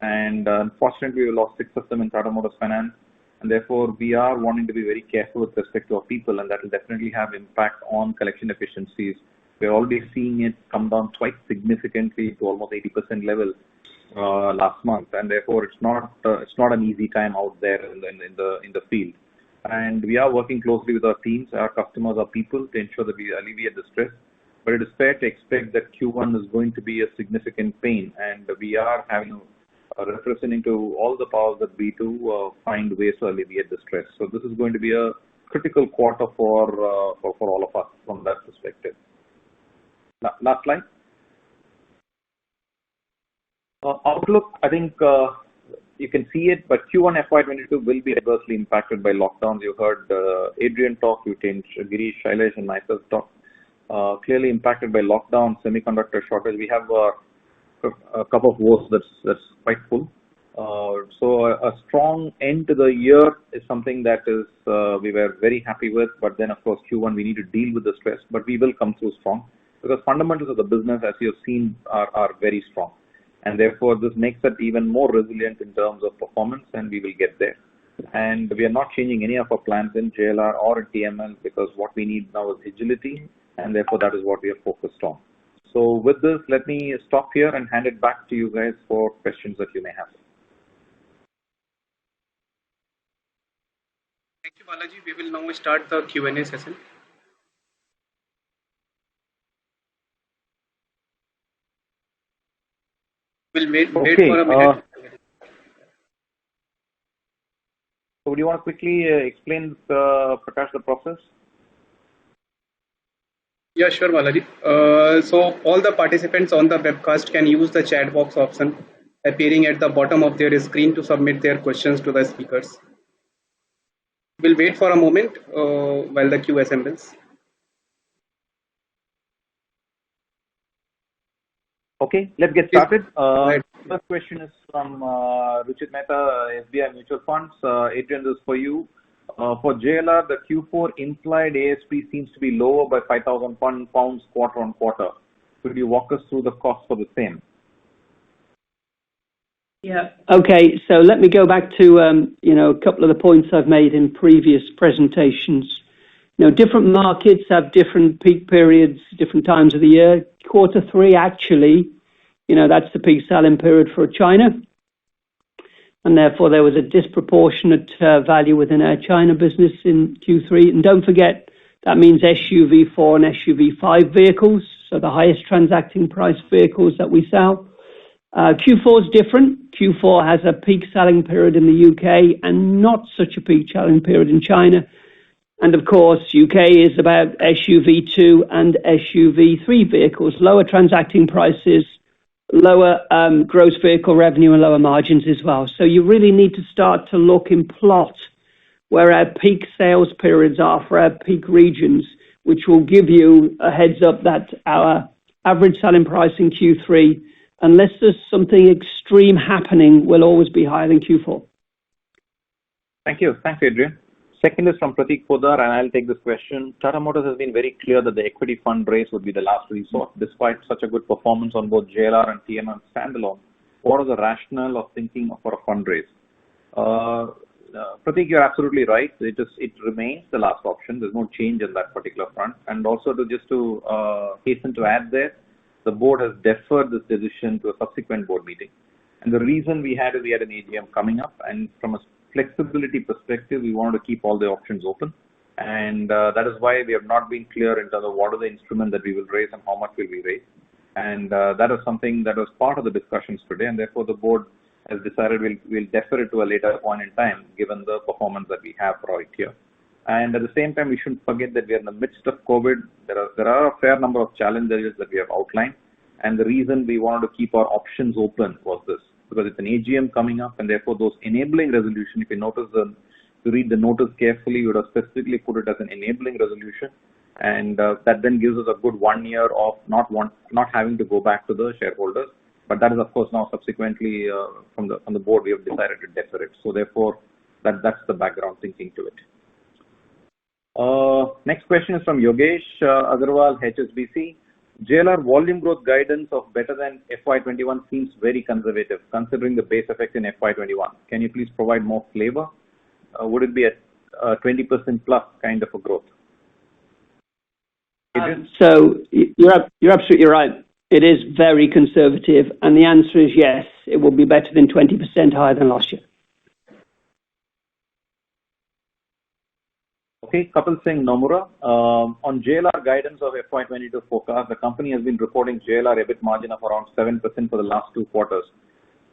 And unfortunately, we lost 6 of them in Tata Motors Finance. And therefore, we are wanting to be very careful with respect to our people, and that will definitely have impact on collection efficiencies. We're already seeing it come down quite significantly to almost 80% level last month, and therefore it's not an easy time out there in the field. And we are working closely with our teams, our customers, our people, to ensure that we alleviate the stress. But it is fair to expect that Q1 is going to be a significant pain, and we are having representing to all the powers that be to find ways to alleviate the stress. So this is going to be a critical quarter for all of us from that perspective. Last slide. Outlook, I think you can see it, but Q4FY21 will be adversely impacted by lockdowns. You heard Adrian talk, you changed Girish, Shailesh and myself talk. Clearly impacted by lockdown, semiconductor shortage. We have a cup of woes that's quite full. So a strong end to the year is something that is we were very happy with. But then of course Q1 we need to deal with the stress, but we will come through strong, because fundamentals of the business, as you have seen, are very strong, and therefore this makes it even more resilient in terms of performance, and we will get there. And we are not changing any of our plans in JLR or in TML, because what we need now is agility, and therefore that is what we are focused on. So with this, let me stop here and hand it back to you guys for questions that you may have. Thank you, Balaji. We will now start the Q&A session. We'll wait for a minute. So do you want to quickly explain, Prakash, the process? Yeah, sure, Balaji. So all the participants on the webcast can use the chat box option appearing at the bottom of their screen to submit their questions to the speakers. We'll wait for a moment while the queue assembles. Okay, let's get started. Right. First question is from Richard Mehta, SBI Mutual Funds. Adrian, this is for you. For JLR, the Q4 implied ASP seems to be lower by 5,000 pounds quarter on quarter. Could you walk us through the cost for the same? Yeah. Okay. So let me go back to a couple of the points I've made in previous presentations. Different markets have different peak periods, different times of the year. Q3 actually, that's the peak selling period for China, and therefore there was a disproportionate value within our China business in Q3. And don't forget, that means SUV4 and SUV5 vehicles, so the highest transacting price vehicles that we sell. Q4 is different. Q4 has a peak selling period in the UK and not such a peak selling period in China. And of course, UK is about SUV2 and SUV3 vehicles, lower transacting prices, lower gross vehicle revenue and lower margins as well. So you really need to start to look and plot where our peak sales periods are for our peak regions, which will give you a heads up that our average selling price in Q3, unless there's something extreme happening, will always be higher than Q4. Thank you. Thanks, Adrian. Second is from Prateek Podar, and I'll take this question. Tata Motors has been very clear that the equity fundraise would be the last resort, despite such a good performance on both JLR and TML standalone. What is the rationale of thinking for a fundraise? Prateek, you're absolutely right. It remains the last option. There's no change in that particular front. And also to hasten to add there, the board has deferred this decision to a subsequent board meeting. And the reason we had an AGM coming up, and from a flexibility perspective, we wanted to keep all the options open. And that is why we have not been clear in terms of what are the instruments that we will raise and how much will we raise. And that is something that was part of the discussions today, and therefore the board has decided we'll defer it to a later point in time, given the performance that we have right here. And at the same time, we shouldn't forget that we are in the midst of COVID. There are a fair number of challenges that we have outlined, and the reason we wanted to keep our options open was this, because it's an AGM coming up, and therefore those enabling resolution, if you notice if you read the notice carefully, you would have specifically put it as an enabling resolution, and that then gives us a good 1 year of not having to go back to the shareholders. But that is, of course, now subsequently on the board we have decided to defer it. So therefore, that's the background thinking to it. Next question is from Yogesh Agarwal, HSBC. JLR volume growth guidance of better than FY21 seems very conservative, considering the base effect in FY21. Can you please provide more flavor? Would it be a 20% plus kind of a growth? So you're absolutely right. It is very conservative, and the answer is yes. It will be better than 20% higher than last year. Okay, Kapil Singh Nomura. On JLR guidance of FY22 forecast, the company has been reporting JLR EBIT margin of around 7% for the last 2 quarters.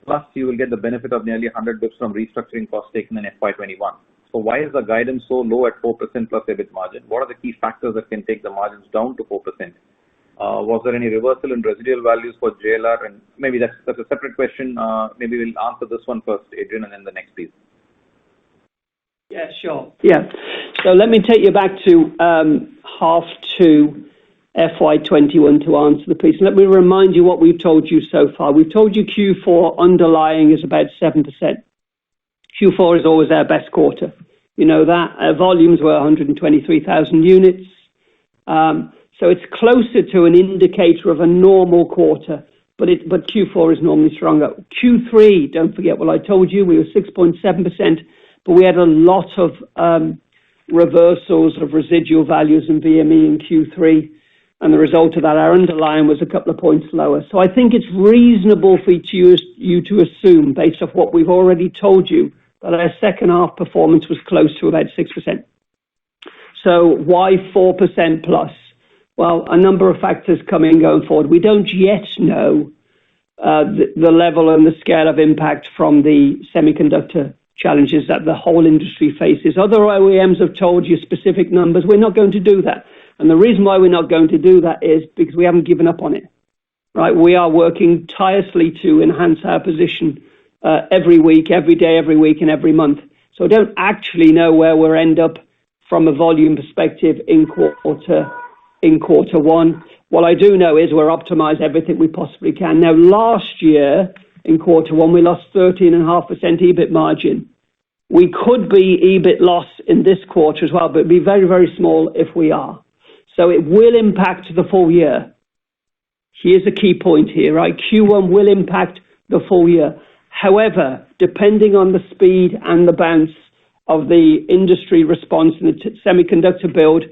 Plus, you will get the benefit of nearly 100 bps from restructuring costs taken in FY21. So why is the guidance so low at 4% plus EBIT margin? What are the key factors that can take the margins down to 4%? Was there any reversal in residual values for JLR? And maybe that's a separate question. Maybe we'll answer this one first, Adrian, and then the next piece. Yeah, sure. Yeah. So let me take you back to half 2 FY21 to answer the piece. Let me remind you what we've told you so far. We've told you Q4 underlying is about 7%. Q4 is always our best quarter. You know that. Our volumes were 123,000 units. So it's closer to an indicator of a normal quarter, but Q4 is normally stronger. Q3, don't forget what I told you, we were 6.7%, but we had a lot of reversals of residual values in VME in Q3, and the result of that, our underlying was a couple of points lower. So I think it's reasonable for you to assume, based off what we've already told you, that our second half performance was close to about 6%. So why 4% plus? Well, a number of factors coming going forward. We don't yet know the level and the scale of impact from the semiconductor challenges that the whole industry faces. Other OEMs have told you specific numbers. We're not going to do that. And the reason why we're not going to do that is because we haven't given up on it. Right? We are working tirelessly to enhance our position every week, every day, every week, and every month. So I don't actually know where we'll end up from a volume perspective in quarter one. What I do know is we're optimizing everything we possibly can. Now, last year in quarter one, we lost 13.5% EBIT margin. We could be EBIT loss in this quarter as well, but it'd be very, very small if we are. So it will impact the full year. Here's a key point here, right? Q1 will impact the full year. However, depending on the speed and the bounce of the industry response in the semiconductor build,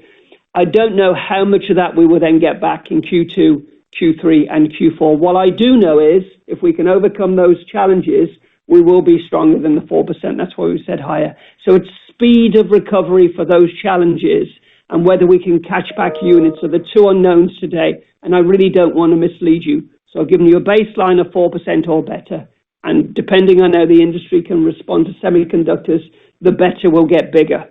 I don't know how much of that we will then get back in Q2, Q3, and Q4. What I do know is if we can overcome those challenges, we will be stronger than the 4%. That's why we said higher. So it's speed of recovery for those challenges and whether we can catch back units are the 2 unknowns today. And I really don't want to mislead you. So I've given you a baseline of 4% or better. And depending on how the industry can respond to semiconductors, the better will get bigger.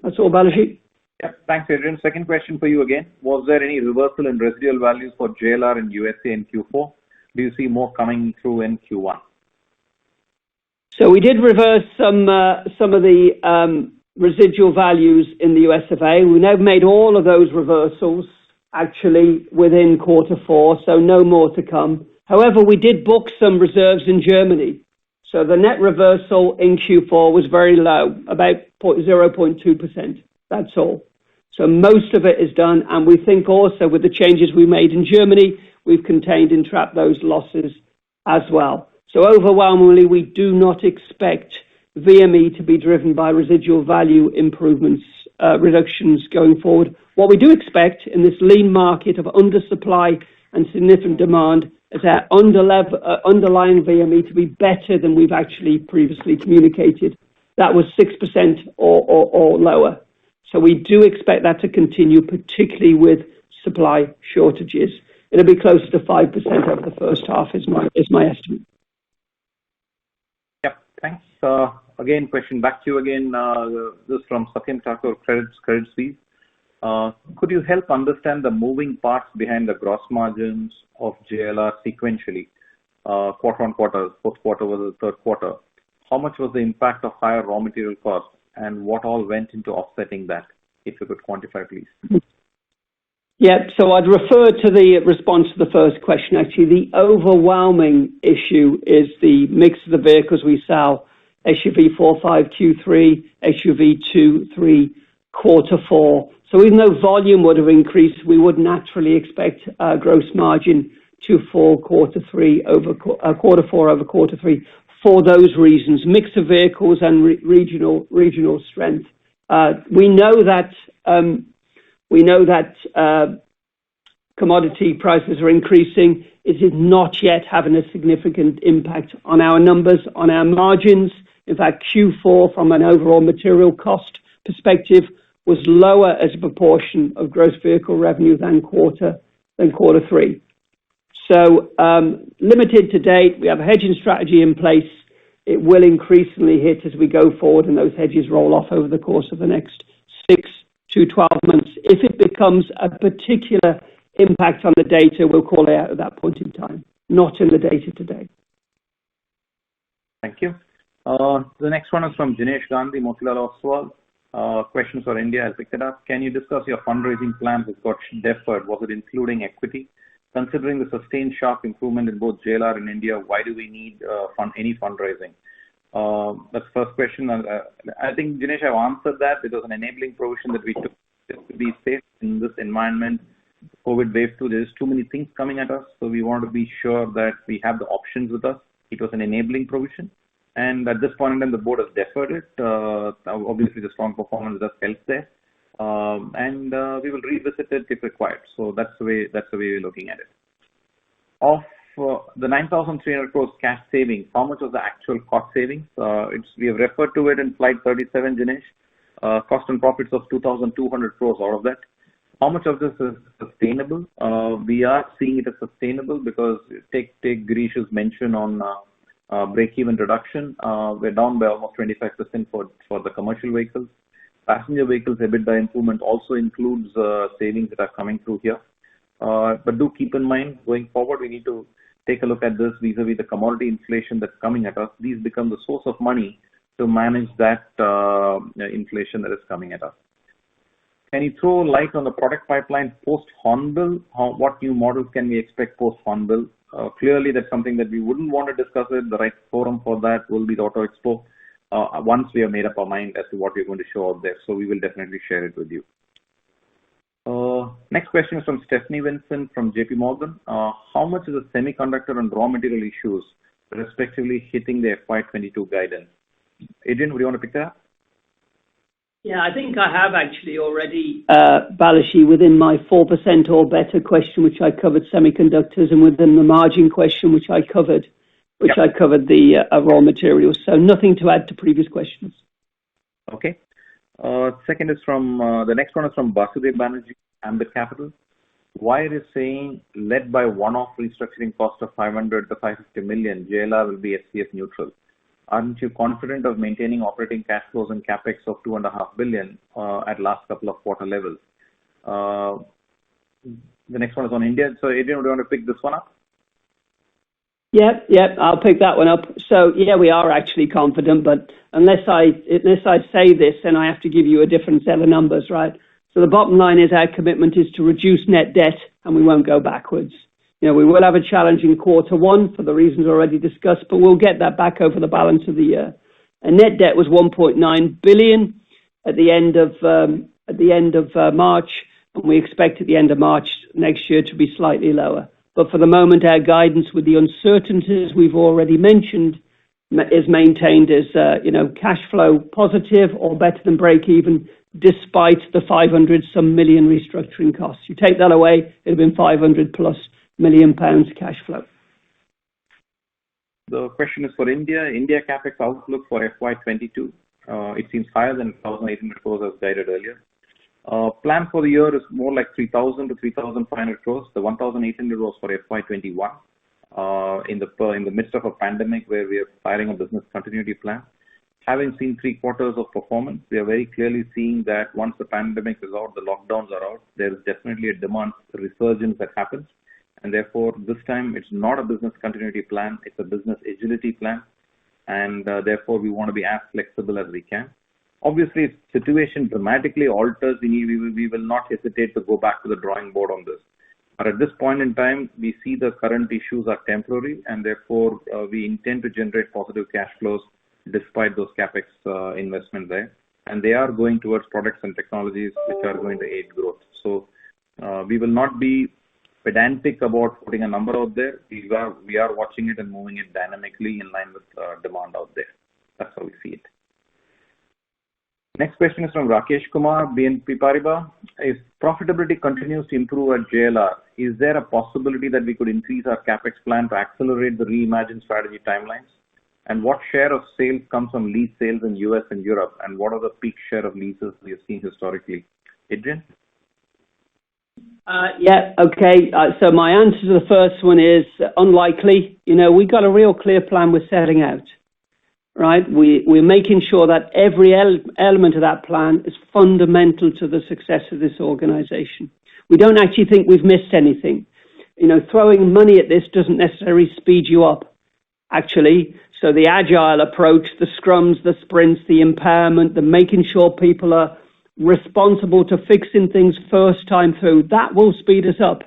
That's all, Balaji. Yeah, thanks, Adrian. Second question for you again. Was there any reversal in residual values for JLR in USA in Q4? Do you see more coming through in Q1? So we did reverse some of the residual values in the US of A. We now made all of those reversals actually within quarter 4, so no more to come. However, we did book some reserves in Germany. So the net reversal in Q4 was very low, about 0.2%. That's all. So most of it is done. And we think also with the changes we made in Germany, we've contained and trapped those losses as well. So overwhelmingly, we do not expect VME to be driven by residual value improvements, reductions going forward. What we do expect in this lean market of undersupply and significant demand is our underlying VME to be better than we've actually previously communicated. That was 6% or lower. So we do expect that to continue, particularly with supply shortages. It'll be closer to 5% over the first half is my estimate. Yep, thanks. Again, question back to you again. This is from Satyam Thakur, Credit Suisse. Could you help understand the moving parts behind the gross margins of JLR sequentially, quarter on quarter, fourth quarter versus third quarter? How much was the impact of higher raw material costs, and what all went into offsetting that? If you could quantify, please. Yeah, so I'd refer to the response to the first question. Actually, the overwhelming issue is the mix of the vehicles we sell: SUV 4.5 Q3, SUV 2.3 quarter four. So even though volume would have increased, we would naturally expect gross margin to fall quarter four over quarter three for those reasons: mix of vehicles and regional strength. We know that commodity prices are increasing. It is not yet having a significant impact on our numbers, on our margins. In fact, Q4, from an overall material cost perspective, was lower as a proportion of gross vehicle revenue than quarter three. So limited to date. We have a hedging strategy in place. It will increasingly hit as we go forward, and those hedges roll off over the course of the next 6 to 12 months. If it becomes a particular impact on the data, we'll call it out at that point in time, not in the data today. Thank you. The next one is from Jinesh Gandhi, Motilal Oswal. Questions for India. I'll pick it up. Can you discuss your fundraising plans that got deferred? Was it including equity? Considering the sustained sharp improvement in both JLR and India, why do we need any fundraising? That's the first question. I think, Jinesh, I've answered that. It was an enabling provision that we took to be safe in this environment. COVID wave 2, there's too many things coming at us, so we want to be sure that we have the options with us. It was an enabling provision. And at this point in time, the board has deferred it. Obviously, the strong performance does help there. And we will revisit it if required. So that's the way we're looking at it. Of the 9,300 crores cash savings, how much was the actual cost savings? We have referred to it in slide 37, Jinesh. Cost and profits of 2,200 crores out of that. How much of this is sustainable? We are seeing it as sustainable because take Girish's mention on break-even reduction. We're down by almost 25% for the commercial vehicles. Passenger vehicles EBITDA improvement also includes savings that are coming through here. But do keep in mind, going forward, we need to take a look at this vis-a-vis the commodity inflation that's coming at us. These become the source of money to manage that inflation that is coming at us. Can you throw light on the product pipeline post-Hornbill? What new models can we expect post-Hornbill? Clearly, that's something that we wouldn't want to discuss it. The right forum for that will be the Auto Expo once we have made up our mind as to what we're going to show out there. So we will definitely share it with you. Next question is from Stephanie Vincent from JP Morgan. How much is the semiconductor and raw material issues respectively hitting the FY22 guidance? Adrian, would you want to pick that up? Yeah, I think I have actually already, Balaji, within my 4% or better question, which I covered semiconductors, and within the margin question, which I covered the raw materials. So nothing to add to previous questions. Okay. Second is from, the next one is from Basudev Banerjee, Ambit Capital. Why are you saying, led by one-off restructuring cost of 500 to 550 million, JLR will be FCF neutral? Aren't you confident of maintaining operating cash flows and capex of 2.5 billion at last couple of quarter levels? The next one is on India. So, Adrian, would you want to pick this one up? Yeah, I'll pick that one up. So, yeah, we are actually confident, but unless I say this, then I have to give you a different set of numbers, right? So the bottom line is our commitment is to reduce net debt, and we won't go backwards. You know, we will have a challenge in quarter one for the reasons already discussed, but we'll get that back over the balance of the year. And net debt was 1.9 billion at the end of March, and we expect at the end of March next year to be slightly lower. But for the moment, our guidance with the uncertainties we've already mentioned is maintained as cash flow positive or better than break even, despite the 500 some million restructuring costs. You take that away, it'd have been 500 plus million pounds cash flow. The question is for India. India capex outlook for FY22. It seems higher than 1,800 crores as guided earlier. Plan for the year is more like 3,000 to 3,500 crores. The 1,800 was for FY21. In the midst of a pandemic where we are firing a business continuity plan. Having seen 3 quarters of performance, we are very clearly seeing that once the pandemic is out, the lockdowns are out, there is definitely a demand resurgence that happens. And therefore, this time it's not a business continuity plan, it's a business agility plan. And therefore, we want to be as flexible as we can. Obviously, if situation dramatically alters, we will not hesitate to go back to the drawing board on this. But at this point in time, we see the current issues are temporary, and therefore we intend to generate positive cash flows despite those capex investment there. And they are going towards products and technologies which are going to aid growth. So we will not be pedantic about putting a number out there. We are watching it and moving it dynamically in line with demand out there. That's how we see it. Next question is from Rakesh Kumar, BNP Paribas. If profitability continues to improve at JLR, is there a possibility that we could increase our capex plan to accelerate the reimagined strategy timelines? And what share of sales comes from lease sales in US and Europe? And what are the peak share of leases we have seen historically? Adrian? Okay. So my answer to the first one is unlikely. We've got a real clear plan we're setting out. Right, we're making sure that every element of that plan is fundamental to the success of this organization. We don't actually think we've missed anything. Throwing money at this doesn't necessarily speed you up, actually. So the agile approach, the scrums, the sprints, the empowerment, the making sure people are responsible to fixing things first time through, that will speed us up.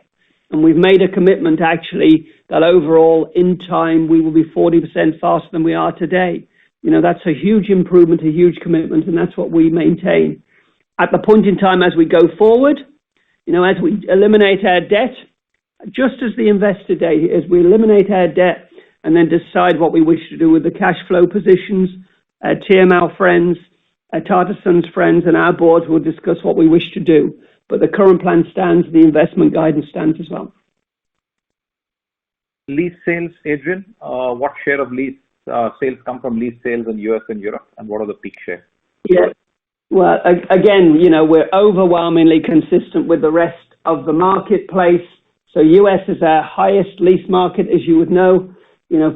And we've made a commitment, actually, that overall, in time, we will be 40% faster than we are today. That's a huge improvement, a huge commitment, and that's what we maintain. At the point in time as we go forward, as we eliminate our debt, just as the investor day, as we eliminate our debt and then decide what we wish to do with the cash flow positions, TML friends, Tata Sons friends, and our boards will discuss what we wish to do. But the current plan stands, the investment guidance stands as well. Lease sales, Adrian, what share of lease sales come from lease sales in US and Europe, and what are the peak share? Yeah, well, again, we're overwhelmingly consistent with the rest of the marketplace. So US is our highest lease market, as you would know,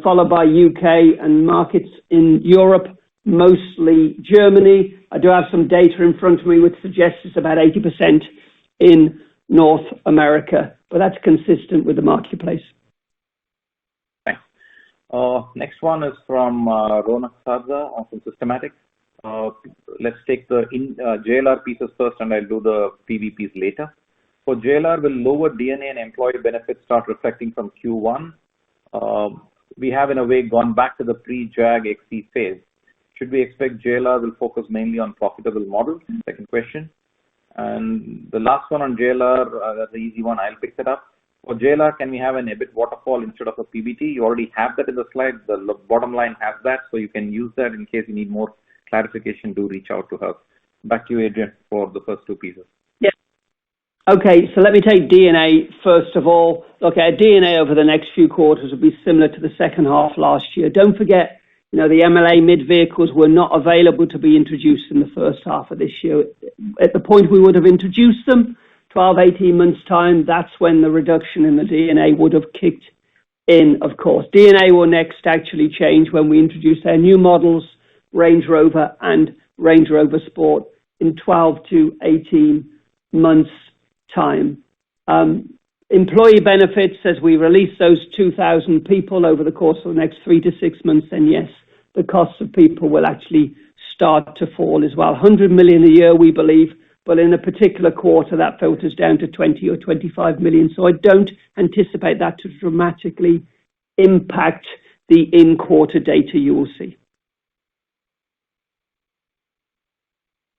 followed by UK and markets in Europe, mostly Germany. I do have some data in front of me which suggests it's about 80% in North America, but that's consistent with the marketplace. Next one is from Ronak Sadza from Systematic. Let's take the JLR pieces first, and I'll do the PV piece later. For JLR, will lower DNA and employee benefits start reflecting from Q1? We have, in a way, gone back to the pre-JAG XC phase. Should we expect JLR will focus mainly on profitable models? Second question. And the last one on JLR, that's the easy one. I'll pick that up. For JLR, can we have an EBIT waterfall instead of a PBT? You already have that in the slide. The bottom line has that, so you can use that in case you need more clarification. Do reach out to her. Back to you, Adrian, for the first two pieces. Yeah. Okay, so let me take DNA first of all. Look, our DNA over the next few quarters will be similar to the second half last year. Don't forget, the MLA mid vehicles were not available to be introduced in the first half of this year. At the point we would have introduced them, 12, 18 months' time, that's when the reduction in the DNA would have kicked in, of course. DNA will next actually change when we introduce our new models, Range Rover and Range Rover Sport, in 12 to 18 months' time. Employee benefits, as we release those 2,000 people over the course of the next 3 to 6 months, then yes, the costs of people will actually start to fall as well. 100 million a year, we believe, but in a particular quarter, that filters down to 20 or 25 million. So I don't anticipate that to dramatically impact the in-quarter data you will see.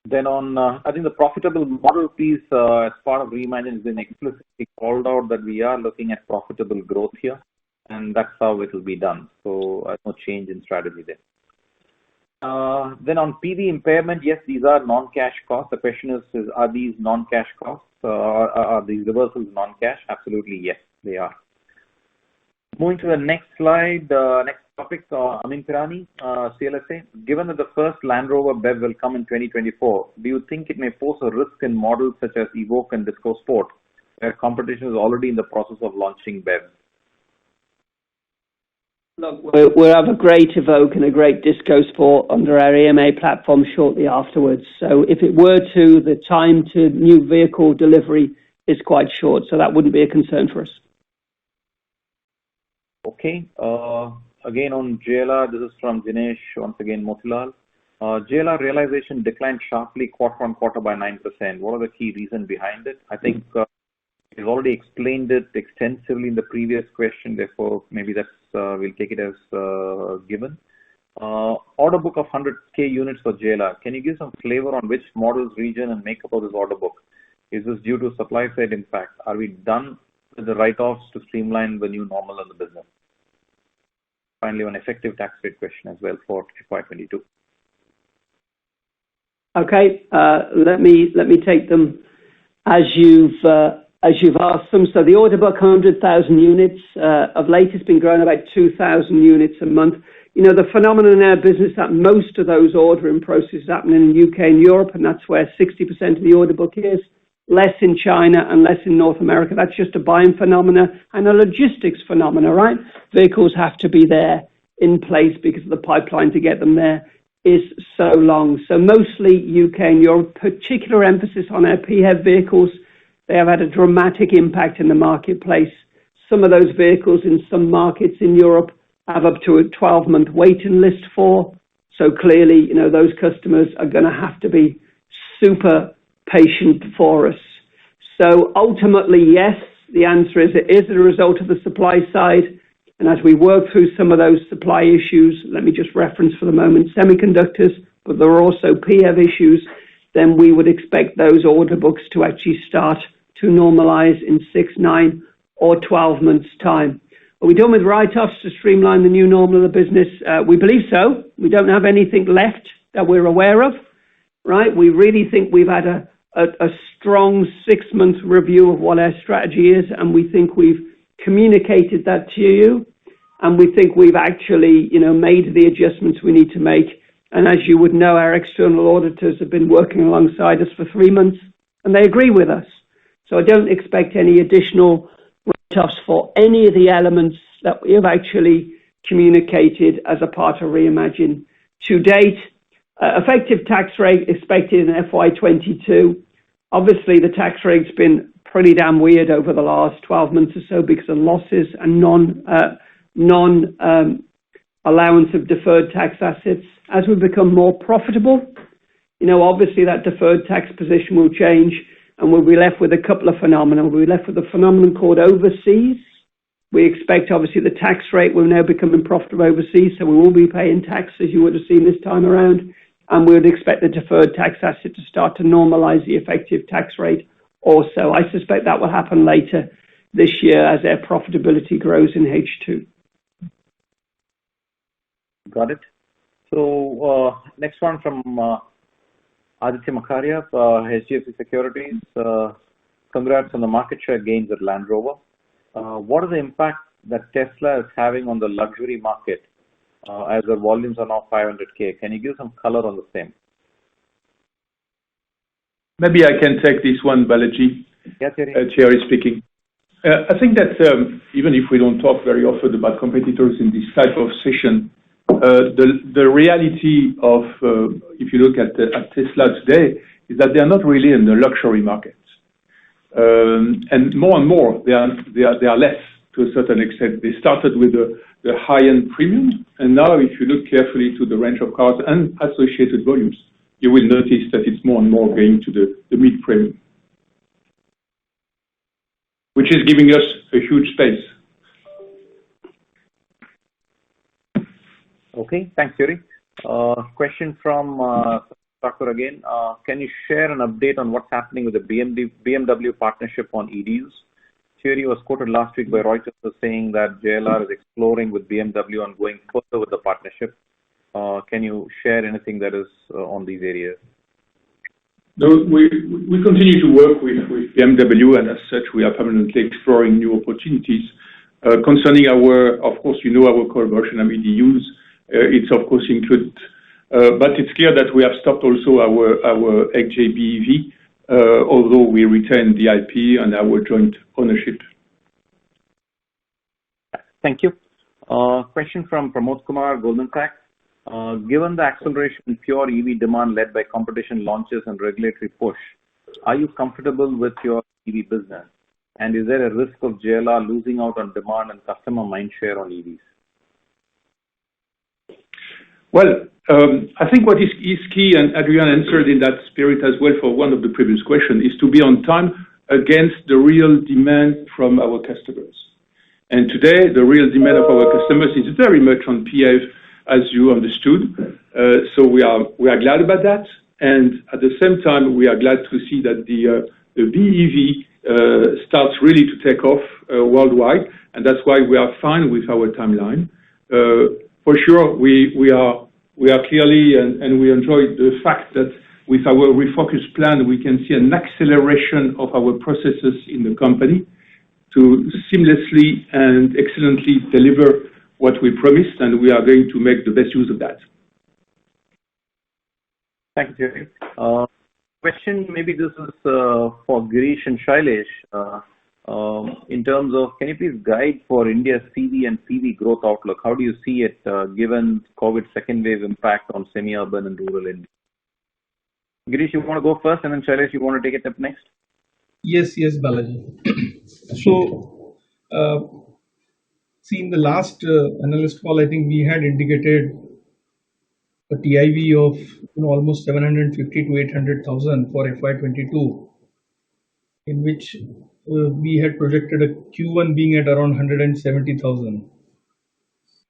Then on, I think the profitable model piece as part of Reimagine has been explicitly called out that we are looking at profitable growth here, and that's how it will be done. So no change in strategy there. Then on PV impairment, yes, these are non-cash costs. The question is are these non-cash costs? Are these reversals non-cash? Absolutely, yes, they are. Moving to the next slide, next topic, Amin Pirani, CLSA. Given that the first Land Rover BEV will come in 2024, do you think it may pose a risk in models such as Evoque and Disco Sport, where competition is already in the process of launching BEVs? Look, we'll have a great Evoque and a great Disco Sport under our EMA platform shortly afterwards. So if it were to, the time to new vehicle delivery is quite short, so that wouldn't be a concern for us. Okay. Again on JLR, this is from Dinesh, once again Motilal. JLR realization declined sharply quarter on quarter by 9%. What are the key reasons behind it? I think you've already explained it extensively in the previous question, therefore maybe that's we'll take it as given. Order book of 100K units for JLR. Can you give some flavor on which models, region and makeup of this order book? Is this due to supply side impact? Are we done with the write-offs to streamline the new normal in the business? Finally, an effective tax rate question as well for FY22. Okay, let me take them as you've asked them. So the order book, 100,000 units. Of late, it's been growing about 2,000 units a month. You know, the phenomenon in our business that most of those ordering processes happening in the UK and Europe, and that's where 60% of the order book is. Less in China and less in North America. That's just a buying phenomena and a logistics phenomena, right? Vehicles have to be there in place because the pipeline to get them there is so long. So mostly UK and Europe, particular emphasis on our PHEV vehicles. They have had a dramatic impact in the marketplace. Some of those vehicles in some markets in Europe have up to a 12-month waiting list for. So clearly, you know, those customers are going to have to be super patient for us. So ultimately, yes, the answer is it is a result of the supply side. And as we work through some of those supply issues, let me just reference for the moment semiconductors, but there are also PHEV issues, then we would expect those order books to actually start to normalize in 6, 9 or 12 months time. Are we done with write-offs to streamline the new normal of the business? We believe so. We don't have anything left that we're aware of, right? We really think we've had a strong 6-month review of what our strategy is, and we think we've communicated that to you, and we think we've actually, you know, made the adjustments we need to make. And as you would know, our external auditors have been working alongside us for 3 months, and they agree with us. So I don't expect any additional write-offs for any of the elements that we have actually communicated as a part of Reimagine to date. Effective tax rate expected in FY22. Obviously, the tax rate's been pretty damn weird over the last 12 months or so because of losses and non-allowance of deferred tax assets. As we become more profitable, you know, obviously that deferred tax position will change and we'll be left with a couple of phenomena. We'll be left with a phenomenon called overseas. We expect, obviously, the tax rate will now become profitable overseas, so we will be paying tax, as you would have seen this time around, and we would expect the deferred tax asset to start to normalize the effective tax rate also. I suspect that will happen later this year as our profitability grows in H2. Got it. So next one from Aditya Makaria, HDFC Securities. Congrats on the market share gains at Land Rover. What is the impact that Tesla is having on the luxury market as the volumes are now 500K? Can you give some color on the same? Maybe I can take this one, Balaji. Yeah, Thierry. Thierry speaking. I think that even if we don't talk very often about competitors in this type of session, the reality of, if you look at Tesla today, is that they are not really in the luxury market. And more, they are less to a certain extent. They started with the high-end premium, and now if you look carefully to the range of cars and associated volumes, you will notice that it's more and more going to the mid-premium, which is giving us a huge space. Okay, thanks, Thierry. Question from Thakur again. Can you share an update on what's happening with the BMW partnership on EDUs? Thierry was quoted last week by Reuters as saying that JLR is exploring with BMW on going further with the partnership. Can you share anything that is on these areas? No, we continue to work with BMW, and as such, we are permanently exploring new opportunities. Concerning of course, our collaboration, EDUs, it's of course included. But it's clear that we have stopped also our XJ-BEV, although we retain the IP and our joint ownership. Thank you. Question from Pramod Kumar, Goldman Sachs. Given the acceleration in pure EV demand led by competition launches and regulatory push, are you comfortable with your EV business? And is there a risk of JLR losing out on demand and customer mindshare on EVs? Well, I think what is key, and Adrian answered in that spirit as well for one of the previous questions, is to be on time against the real demand from our customers. And today, the real demand of our customers is very much on PHEV, as you understood. So we are glad about that. And at the same time, we are glad to see that the BEV starts really to take off worldwide. And that's why we are fine with our timeline. For sure, we are clearly, and we enjoy the fact that with our refocus plan, we can see an acceleration of our processes in the company to seamlessly and excellently deliver what we promised, and we are going to make the best use of that. Thank you, Thierry. Question, maybe this is for Girish and Shailesh. In terms of, can you please guide for India's CV and PV growth outlook? How do you see it given COVID second wave impact on semi-urban and rural India? Girish, you want to go first, and then Shailesh, you want to take it up next? Yes, Balaji. So, see, in the last analyst call, I think we had indicated a TIV of almost 750 to 800,000 for FY22, in which we had projected a Q1 being at around 170,000.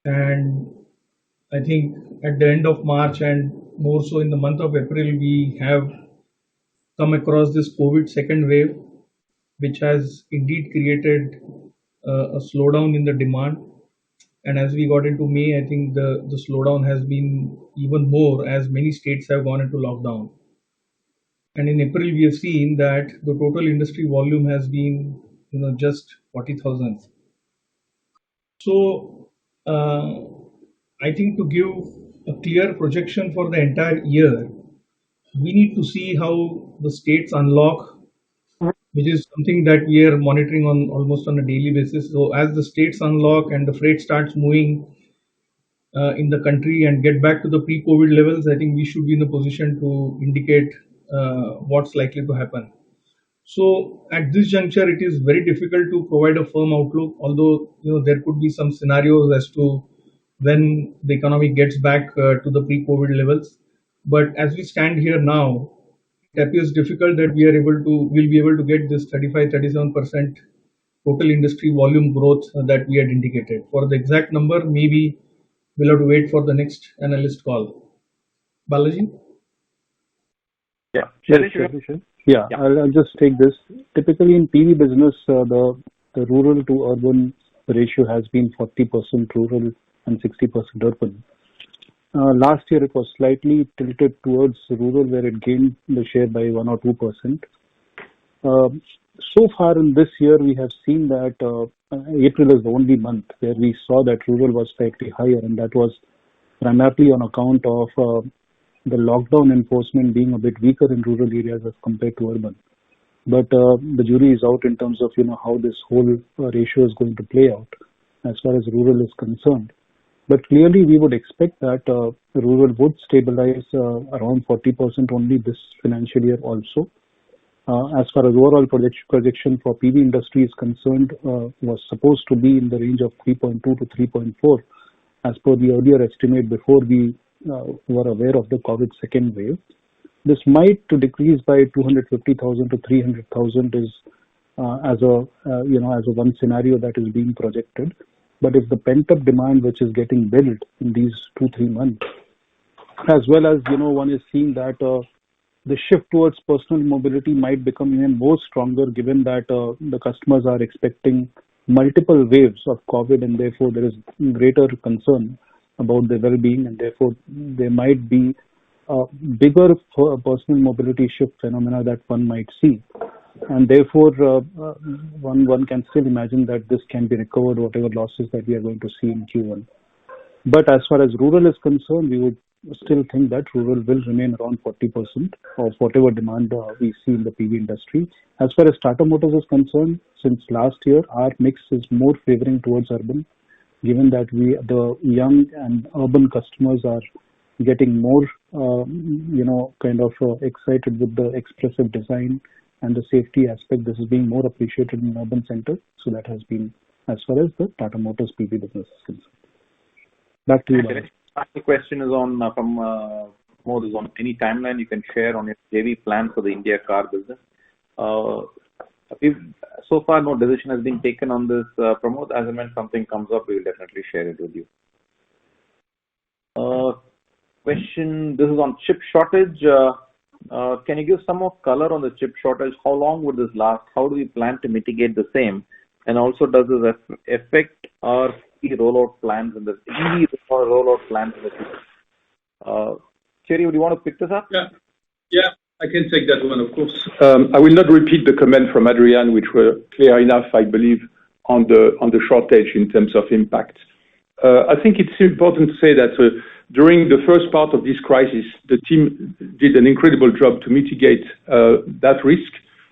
And I think at the end of March and more so in the month of April, we have come across this COVID second wave, which has indeed created a slowdown in the demand. And as we got into May, I think the slowdown has been even more as many states have gone into lockdown. And in April, we have seen that the total industry volume has been, just 40,000. So, I think to give a clear projection for the entire year, we need to see how the states unlock, which is something that we are monitoring on almost on a daily basis. So, as the states unlock and the freight starts moving in the country and get back to the pre-COVID levels, I think we should be in a position to indicate what's likely to happen. So at this juncture, it is very difficult to provide a firm outlook, although there could be some scenarios as to when the economy gets back to the pre-COVID levels. But as we stand here now, it appears difficult that we'll be able to get this 35-37% total industry volume growth that we had indicated. For the exact number, maybe we'll have to wait for the next analyst call. Balaji? Yeah. Sure. Yeah, I'll just take this. Typically in PV business, the rural to urban ratio has been 40% rural and 60% urban. Last year it was slightly tilted towards rural, where it gained the share by 1 or 2%. So far in this year, we have seen that April is the only month where we saw that rural was slightly higher, and that was primarily on account of the lockdown enforcement being a bit weaker in rural areas as compared to urban. But the jury is out in terms of how this whole ratio is going to play out as far as rural is concerned. But clearly we would expect that rural would stabilize around 40% only this financial year also. As far as overall projection for PV industry is concerned, was supposed to be in the range of 3.2 to 3.4 as per the earlier estimate before we were aware of the COVID second wave. This might to decrease by 250,000 to 300,000 is as a one scenario that is being projected. But if the pent up demand which is getting built in these 2-3 months, as well as one is seeing that the shift towards personal mobility might become even more stronger, given that the customers are expecting multiple waves of COVID, and therefore there is greater concern about their well-being, and therefore there might be a bigger personal mobility shift phenomena that one might see. and therefore one can still imagine that this can be recovered, whatever losses that we are going to see in Q1. But as far as rural is concerned, we would still think that rural will remain around 40% of whatever demand we see in the PV industry. As far as Tata Motors is concerned, since last year, our mix is more favoring towards urban, given that the young and urban customers are getting more, excited with the expressive design and the safety aspect. This is being more appreciated in urban centers. So that has been as far as the Tata Motors PV business is concerned. Back to you, Balaji. The question is on from Mode is on any timeline you can share on your JV plan for the India car business. If so far no decision has been taken on this, Pramod. As and when something comes up, we will definitely share it with you. Question. This is on chip shortage. Can you give some more color on the chip shortage? How long would this last? How do we plan to mitigate the same? And also, does this affect our rollout plans in the EV rollout plans in the future? Thierry, would you want to pick this up? Yeah, I can take that one, of course. I will not repeat the comment from Adrian, which were clear enough, I believe, on the shortage in terms of impact. I think it's important to say that during the first part of this crisis, the team did an incredible job to mitigate that risk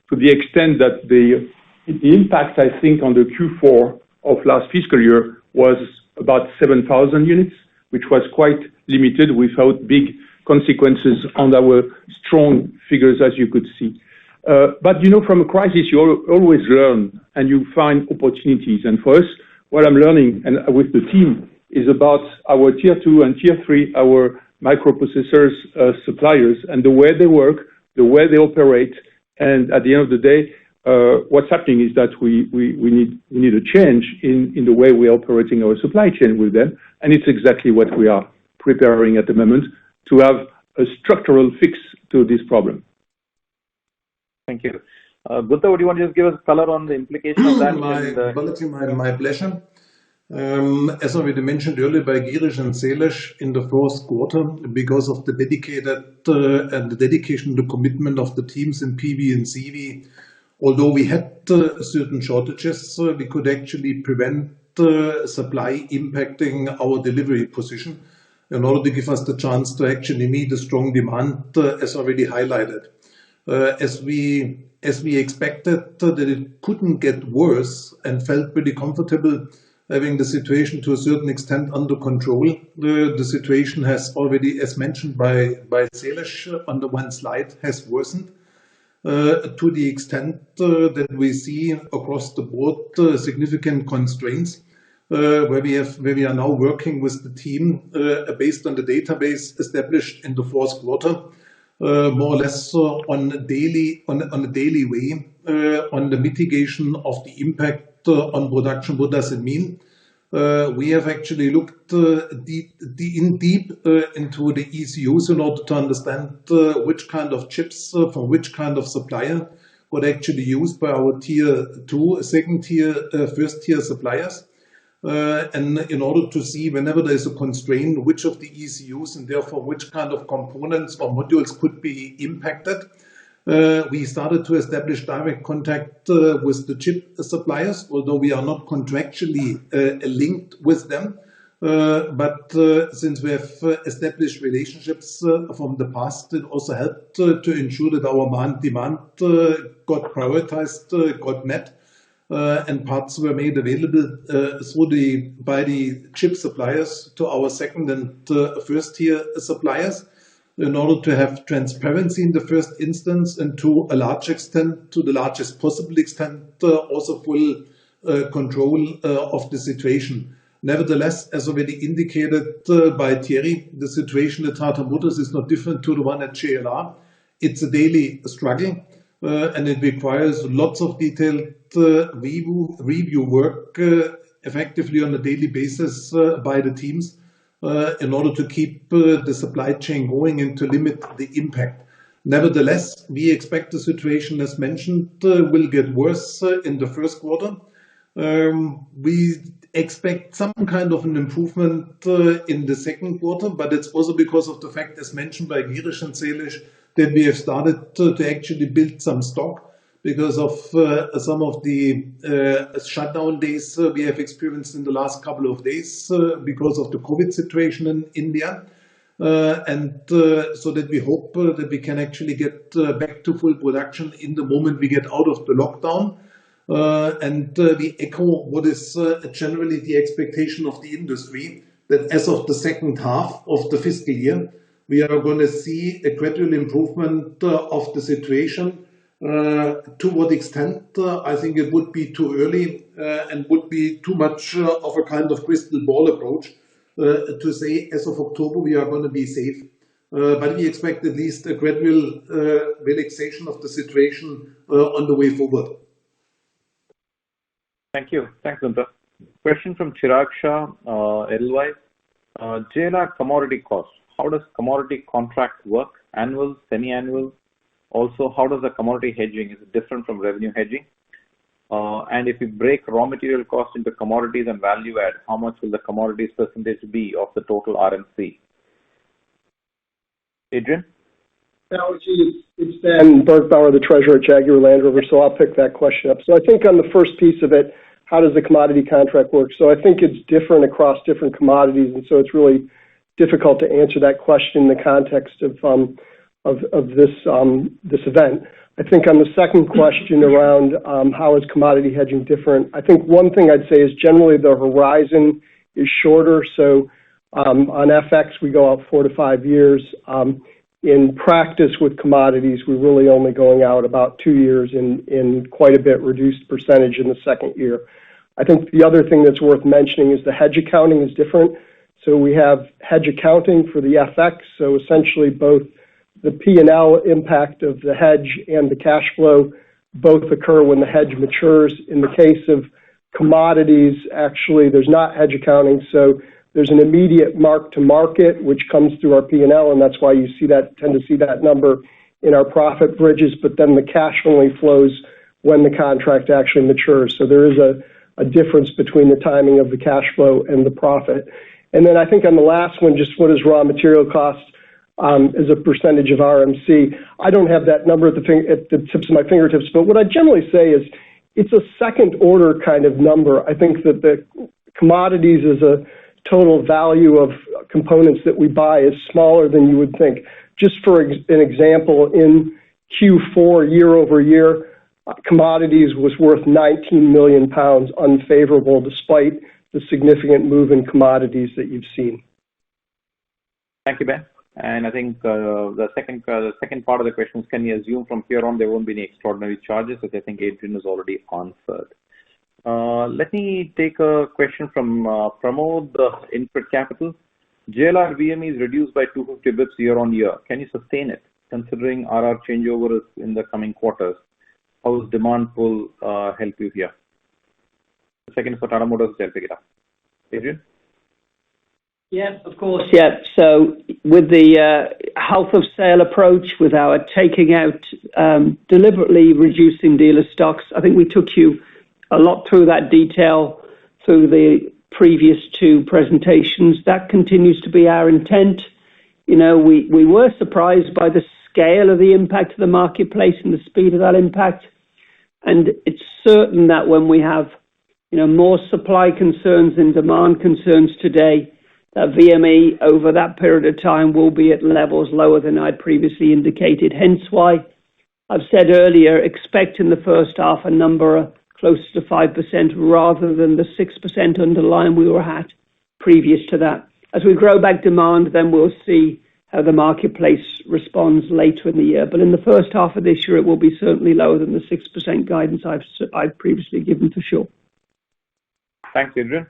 to the extent that the impact, I think, on the Q4 of last fiscal year was about 7,000 units, which was quite limited without big consequences on our strong figures, as you could see. But, from a crisis, you always learn and you find opportunities. And for us, what I'm learning and with the team is about our tier 2 and tier 3, our microprocessors suppliers and the way they work, the way they operate. And at the end of the day, what's happening is that we need a change in the way we're operating our supply chain with them. And it's exactly what we are preparing at the moment to have a structural fix to this problem. Thank you. Gutta, would you want to just give us color on the implication of that? My pleasure. As already mentioned earlier by Girish and Sailesh, in the fourth quarter, because of the dedicated and the dedication, the commitment of the teams in PV and CV, although we had certain shortages, we could actually prevent supply impacting our delivery position in order to give us the chance to actually meet the strong demand, as already highlighted. As we expected that it couldn't get worse and felt pretty comfortable having the situation to a certain extent under control. The situation has already, as mentioned by Sailesh on the one slide, has worsened to the extent that we see across the board significant constraints, where we are now working with the team based on the database established in the fourth quarter, more or less on a daily way on the mitigation of the impact on production. What does it mean? We have actually looked deep into the ECUs in order to understand which kind of chips from which kind of supplier were actually used by our tier 2, second tier, first tier suppliers. And in order to see whenever there is a constraint, which of the ECUs and therefore which kind of components or modules could be impacted, we started to establish direct contact with the chip suppliers, although we are not contractually linked with them. But since we have established relationships from the past, it also helped to ensure that our demand got prioritized, got met. And parts were made available by the chip suppliers to our second and first tier suppliers in order to have transparency in the first instance and to a large extent, to the largest possible extent, also full control of the situation. Nevertheless, as already indicated by Thierry, the situation at Tata Motors is not different to the one at JLR. It's a daily struggle. And it requires lots of detailed review work effectively on a daily basis by the teams in order to keep the supply chain going and to limit the impact. Nevertheless, we expect the situation, as mentioned, will get worse in the first quarter. We expect some kind of an improvement in the second quarter, but it's also because of the fact, as mentioned by Girish and Sailesh, that we have started to actually build some stock because of some of the shutdown days we have experienced in the last couple of days because of the COVID situation in India. So that we hope that we can actually get back to full production in the moment we get out of the lockdown. We echo what is generally the expectation of the industry, that as of the second half of the fiscal year, we are going to see a gradual improvement of the situation. To what extent, I think it would be too early and would be too much of a kind of crystal ball approach to say as of October we are going to be safe. But we expect at least a gradual relaxation of the situation on the way forward. Thank you. Thanks, Gunther. Question from Chirag Shah, Edelweiss. JLR commodity costs. How does commodity contract work? Annual, semi-annual? Also, how does the commodity hedging? Is it different from revenue hedging? And if you break raw material costs into commodities and value add, how much will the commodities percentage be of the total RMC? Adrian? It's Ben Bergbauer, the treasurer at Jaguar Land Rover, so I'll pick that question up. So I think on the first piece of it, how does the commodity contract work? So I think it's different across different commodities, and so it's really difficult to answer that question in the context of this event. I think on the second question around how is commodity hedging different, I think one thing I'd say is generally the horizon is shorter. So on FX, we go out 4 to 5 years. In practice with commodities, we're really only going out about 2 years in quite a bit reduced percentage in the second year. I think the other thing that's worth mentioning is the hedge accounting is different. So we have hedge accounting for the FX. So essentially both the P&L impact of the hedge and the cash flow both occur when the hedge matures. In the case of commodities, actually, there's not hedge accounting. So there's an immediate mark to market, which comes through our P&L, and that's why you tend to see that number in our profit bridges, but then the cash only flows when the contract actually matures. So there is a difference between the timing of the cash flow and the profit. And then I think on the last one, just what is raw material cost as a percentage of RMC? I don't have that number at the tips of my fingertips, but what I generally say is it's a second order kind of number. I think that the commodities as a total value of components that we buy is smaller than you would think. Just for an example, in Q4 year over year, commodities was worth 19 million pounds unfavorable despite the significant move in commodities that you've seen. Thank you, Ben. And I think the second part of the question is, can you assume from here on there won't be any extraordinary charges, which I think Adrian has already answered. Let me take a question from Pramod, Input Capital. JLR VME is reduced by 250 bps year on year. Can you sustain it, considering RR changeover is in the coming quarters? How does demand pull help you here? The second is for Tata Motors, I'll pick it up. Adrian? Yeah, of course. Yeah. So with the health of sale approach, with our taking out, deliberately reducing dealer stocks, I think we took you a lot through that detail through the previous two presentations. That continues to be our intent. You know, we were surprised by the scale of the impact of the marketplace and the speed of that impact. And it's certain that when we have, more supply concerns and demand concerns today, that VME over that period of time will be at levels lower than I'd previously indicated. Hence why I've said earlier, expect in the first half a number closer to 5% rather than the 6% underlying we were at previous to that. As we grow back demand, then we'll see how the marketplace responds later in the year. But in the first half of this year, it will be certainly lower than the 6% guidance I've previously given for sure. Thanks, Adrian.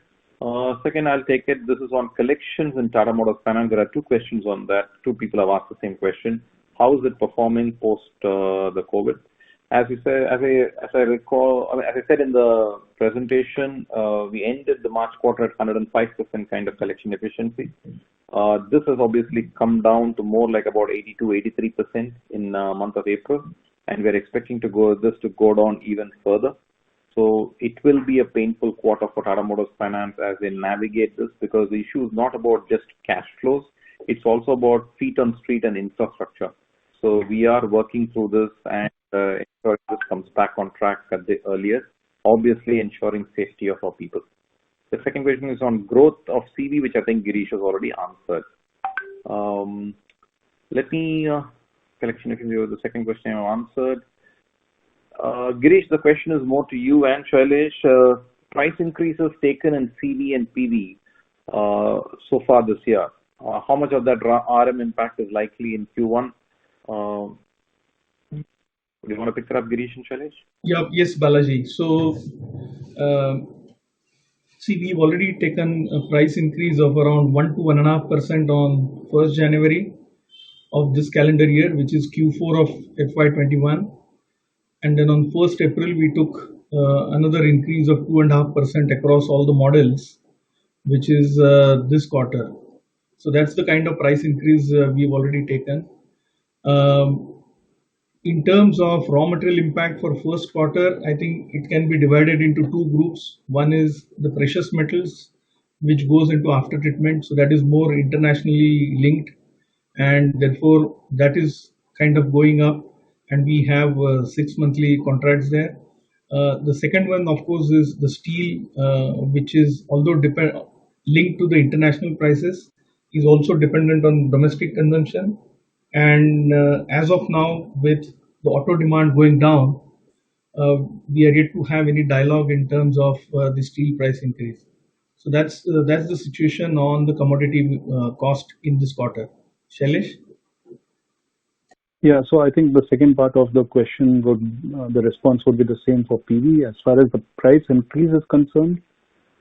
Second, I'll take it. This is on collections in Tata Motors Finance. There are two questions on that. Two people have asked the same question. How is it performing post the COVID? As I recall, as I said in the presentation, we ended the March quarter at 105% kind of collection efficiency. This has obviously come down to more like about 82-83% in month of April, and we're expecting to go down even further. So it will be a painful quarter for Tata Motors Finance as they navigate this, because the issue is not about just cash flows. It's also about feet on street and infrastructure. So we are working through this and ensuring this comes back. back on track at the earliest, obviously ensuring safety of our people. The second question is on growth of CV, which I think Girish has already answered. Let me, collection, if you the second question I answered. Girish, the question is more to you and Shailesh. Price increases taken in CV and PV so far this year. How much of that RM impact is likely in Q1? Do you want to pick it up, Girish and Shailesh? Yeah, yes, Balaji. So, see, we've already taken a price increase of around 1 to 1.5% on 1st January of this calendar year, which is Q4 of FY21. And then on 1st April, we took another increase of 2.5% across all the models, which is this quarter. So that's the kind of price increase we've already taken. In terms of raw material impact for first quarter, I think it can be divided into two groups. One is the precious metals, which goes into after treatment. So that is more internationally linked, and therefore that is kind of going up. And we have 6 monthly contracts there. The second one, of course, is the steel, which is although linked to the international prices, is also dependent on domestic consumption. And as of now, with the auto demand going down, we are yet to have any dialogue in terms of the steel price increase. So that's the situation on the commodity cost in this quarter. Shailesh? Yeah, so I think the second part of the question the response would be the same for PV. As far as the price increase is concerned,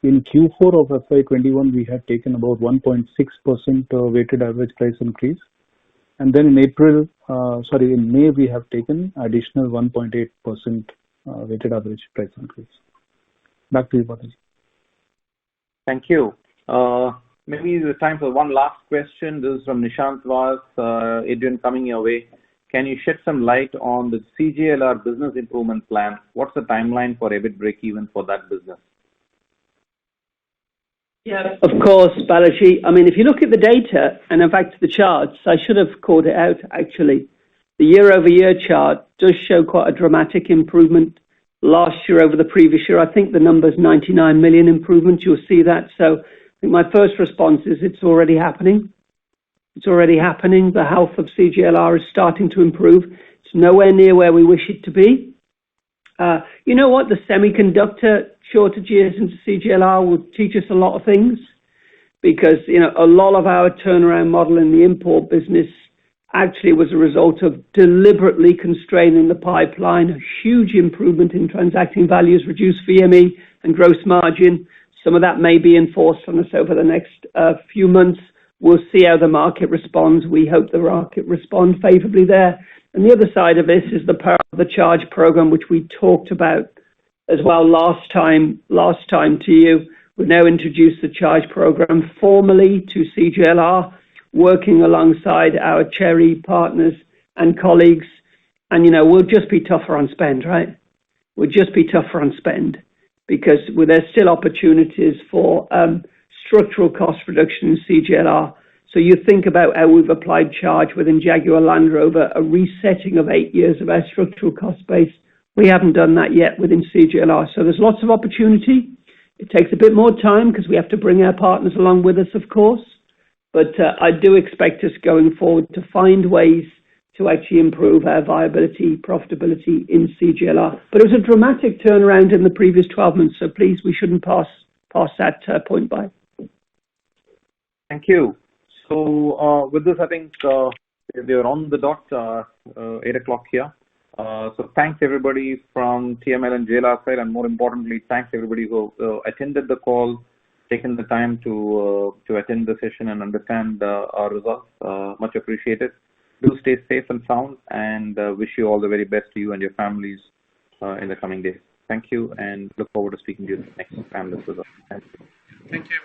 in Q4 of FY21, we had taken about 1.6% weighted average price increase. And then in May, we have taken additional 1.8% weighted average price increase. Back to you, Balaji. Thank you. Maybe it's time for one last question. This is from Nishant Vas. Adrian, coming your way. Can you shed some light on the CJLR business improvement plan? What's the timeline for EBIT break-even for that business? Yeah, of course, Balaji. I mean, if you look at the data, and in fact the charts, I should have called it out actually. The year-over-year chart does show quite a dramatic improvement last year over the previous year. I think the number's 99 million improvement. You'll see that. So I think my first response is it's already happening. It's already happening. The health of CJLR is starting to improve. It's nowhere near where we wish it to be. You know what? The semiconductor shortages into CJLR will teach us a lot of things, because a lot of our turnaround model in the import business actually was a result of deliberately constraining the pipeline. A huge improvement in transacting values, reduced VME and gross margin. Some of that may be enforced on us over the next few months. We'll see how the market responds. We hope the market responds favorably there. And the other side of this is the power of the charge program, which we talked about as well last time to you. We've now introduced the charge program formally to CJLR, working alongside our Cherry partners and colleagues. And, we'll just be tougher on spend, right? We'll just be tougher on spend, because there's still opportunities for structural cost reduction in CJLR. So you think about how we've applied charge within Jaguar Land Rover, a resetting of 8 years of our structural cost base. We haven't done that yet within CJLR. So there's lots of opportunity. It takes a bit more time because we have to bring our partners along with us, of course. But I do expect us going forward to find ways to actually improve our viability, profitability in CJLR. But it was a dramatic turnaround in the previous 12 months. So please, we shouldn't pass that point by. Thank you. So with this, I think we're on the dot, 8 o'clock here. So thanks everybody from TML and JLR side, and more importantly, thanks everybody who attended the call, taken the time to attend the session and understand our results. Much appreciated. Do stay safe and sound, and wish you all the very best to you and your families in the coming days. Thank you, and look forward to speaking to you next time. Thank you. Thank you.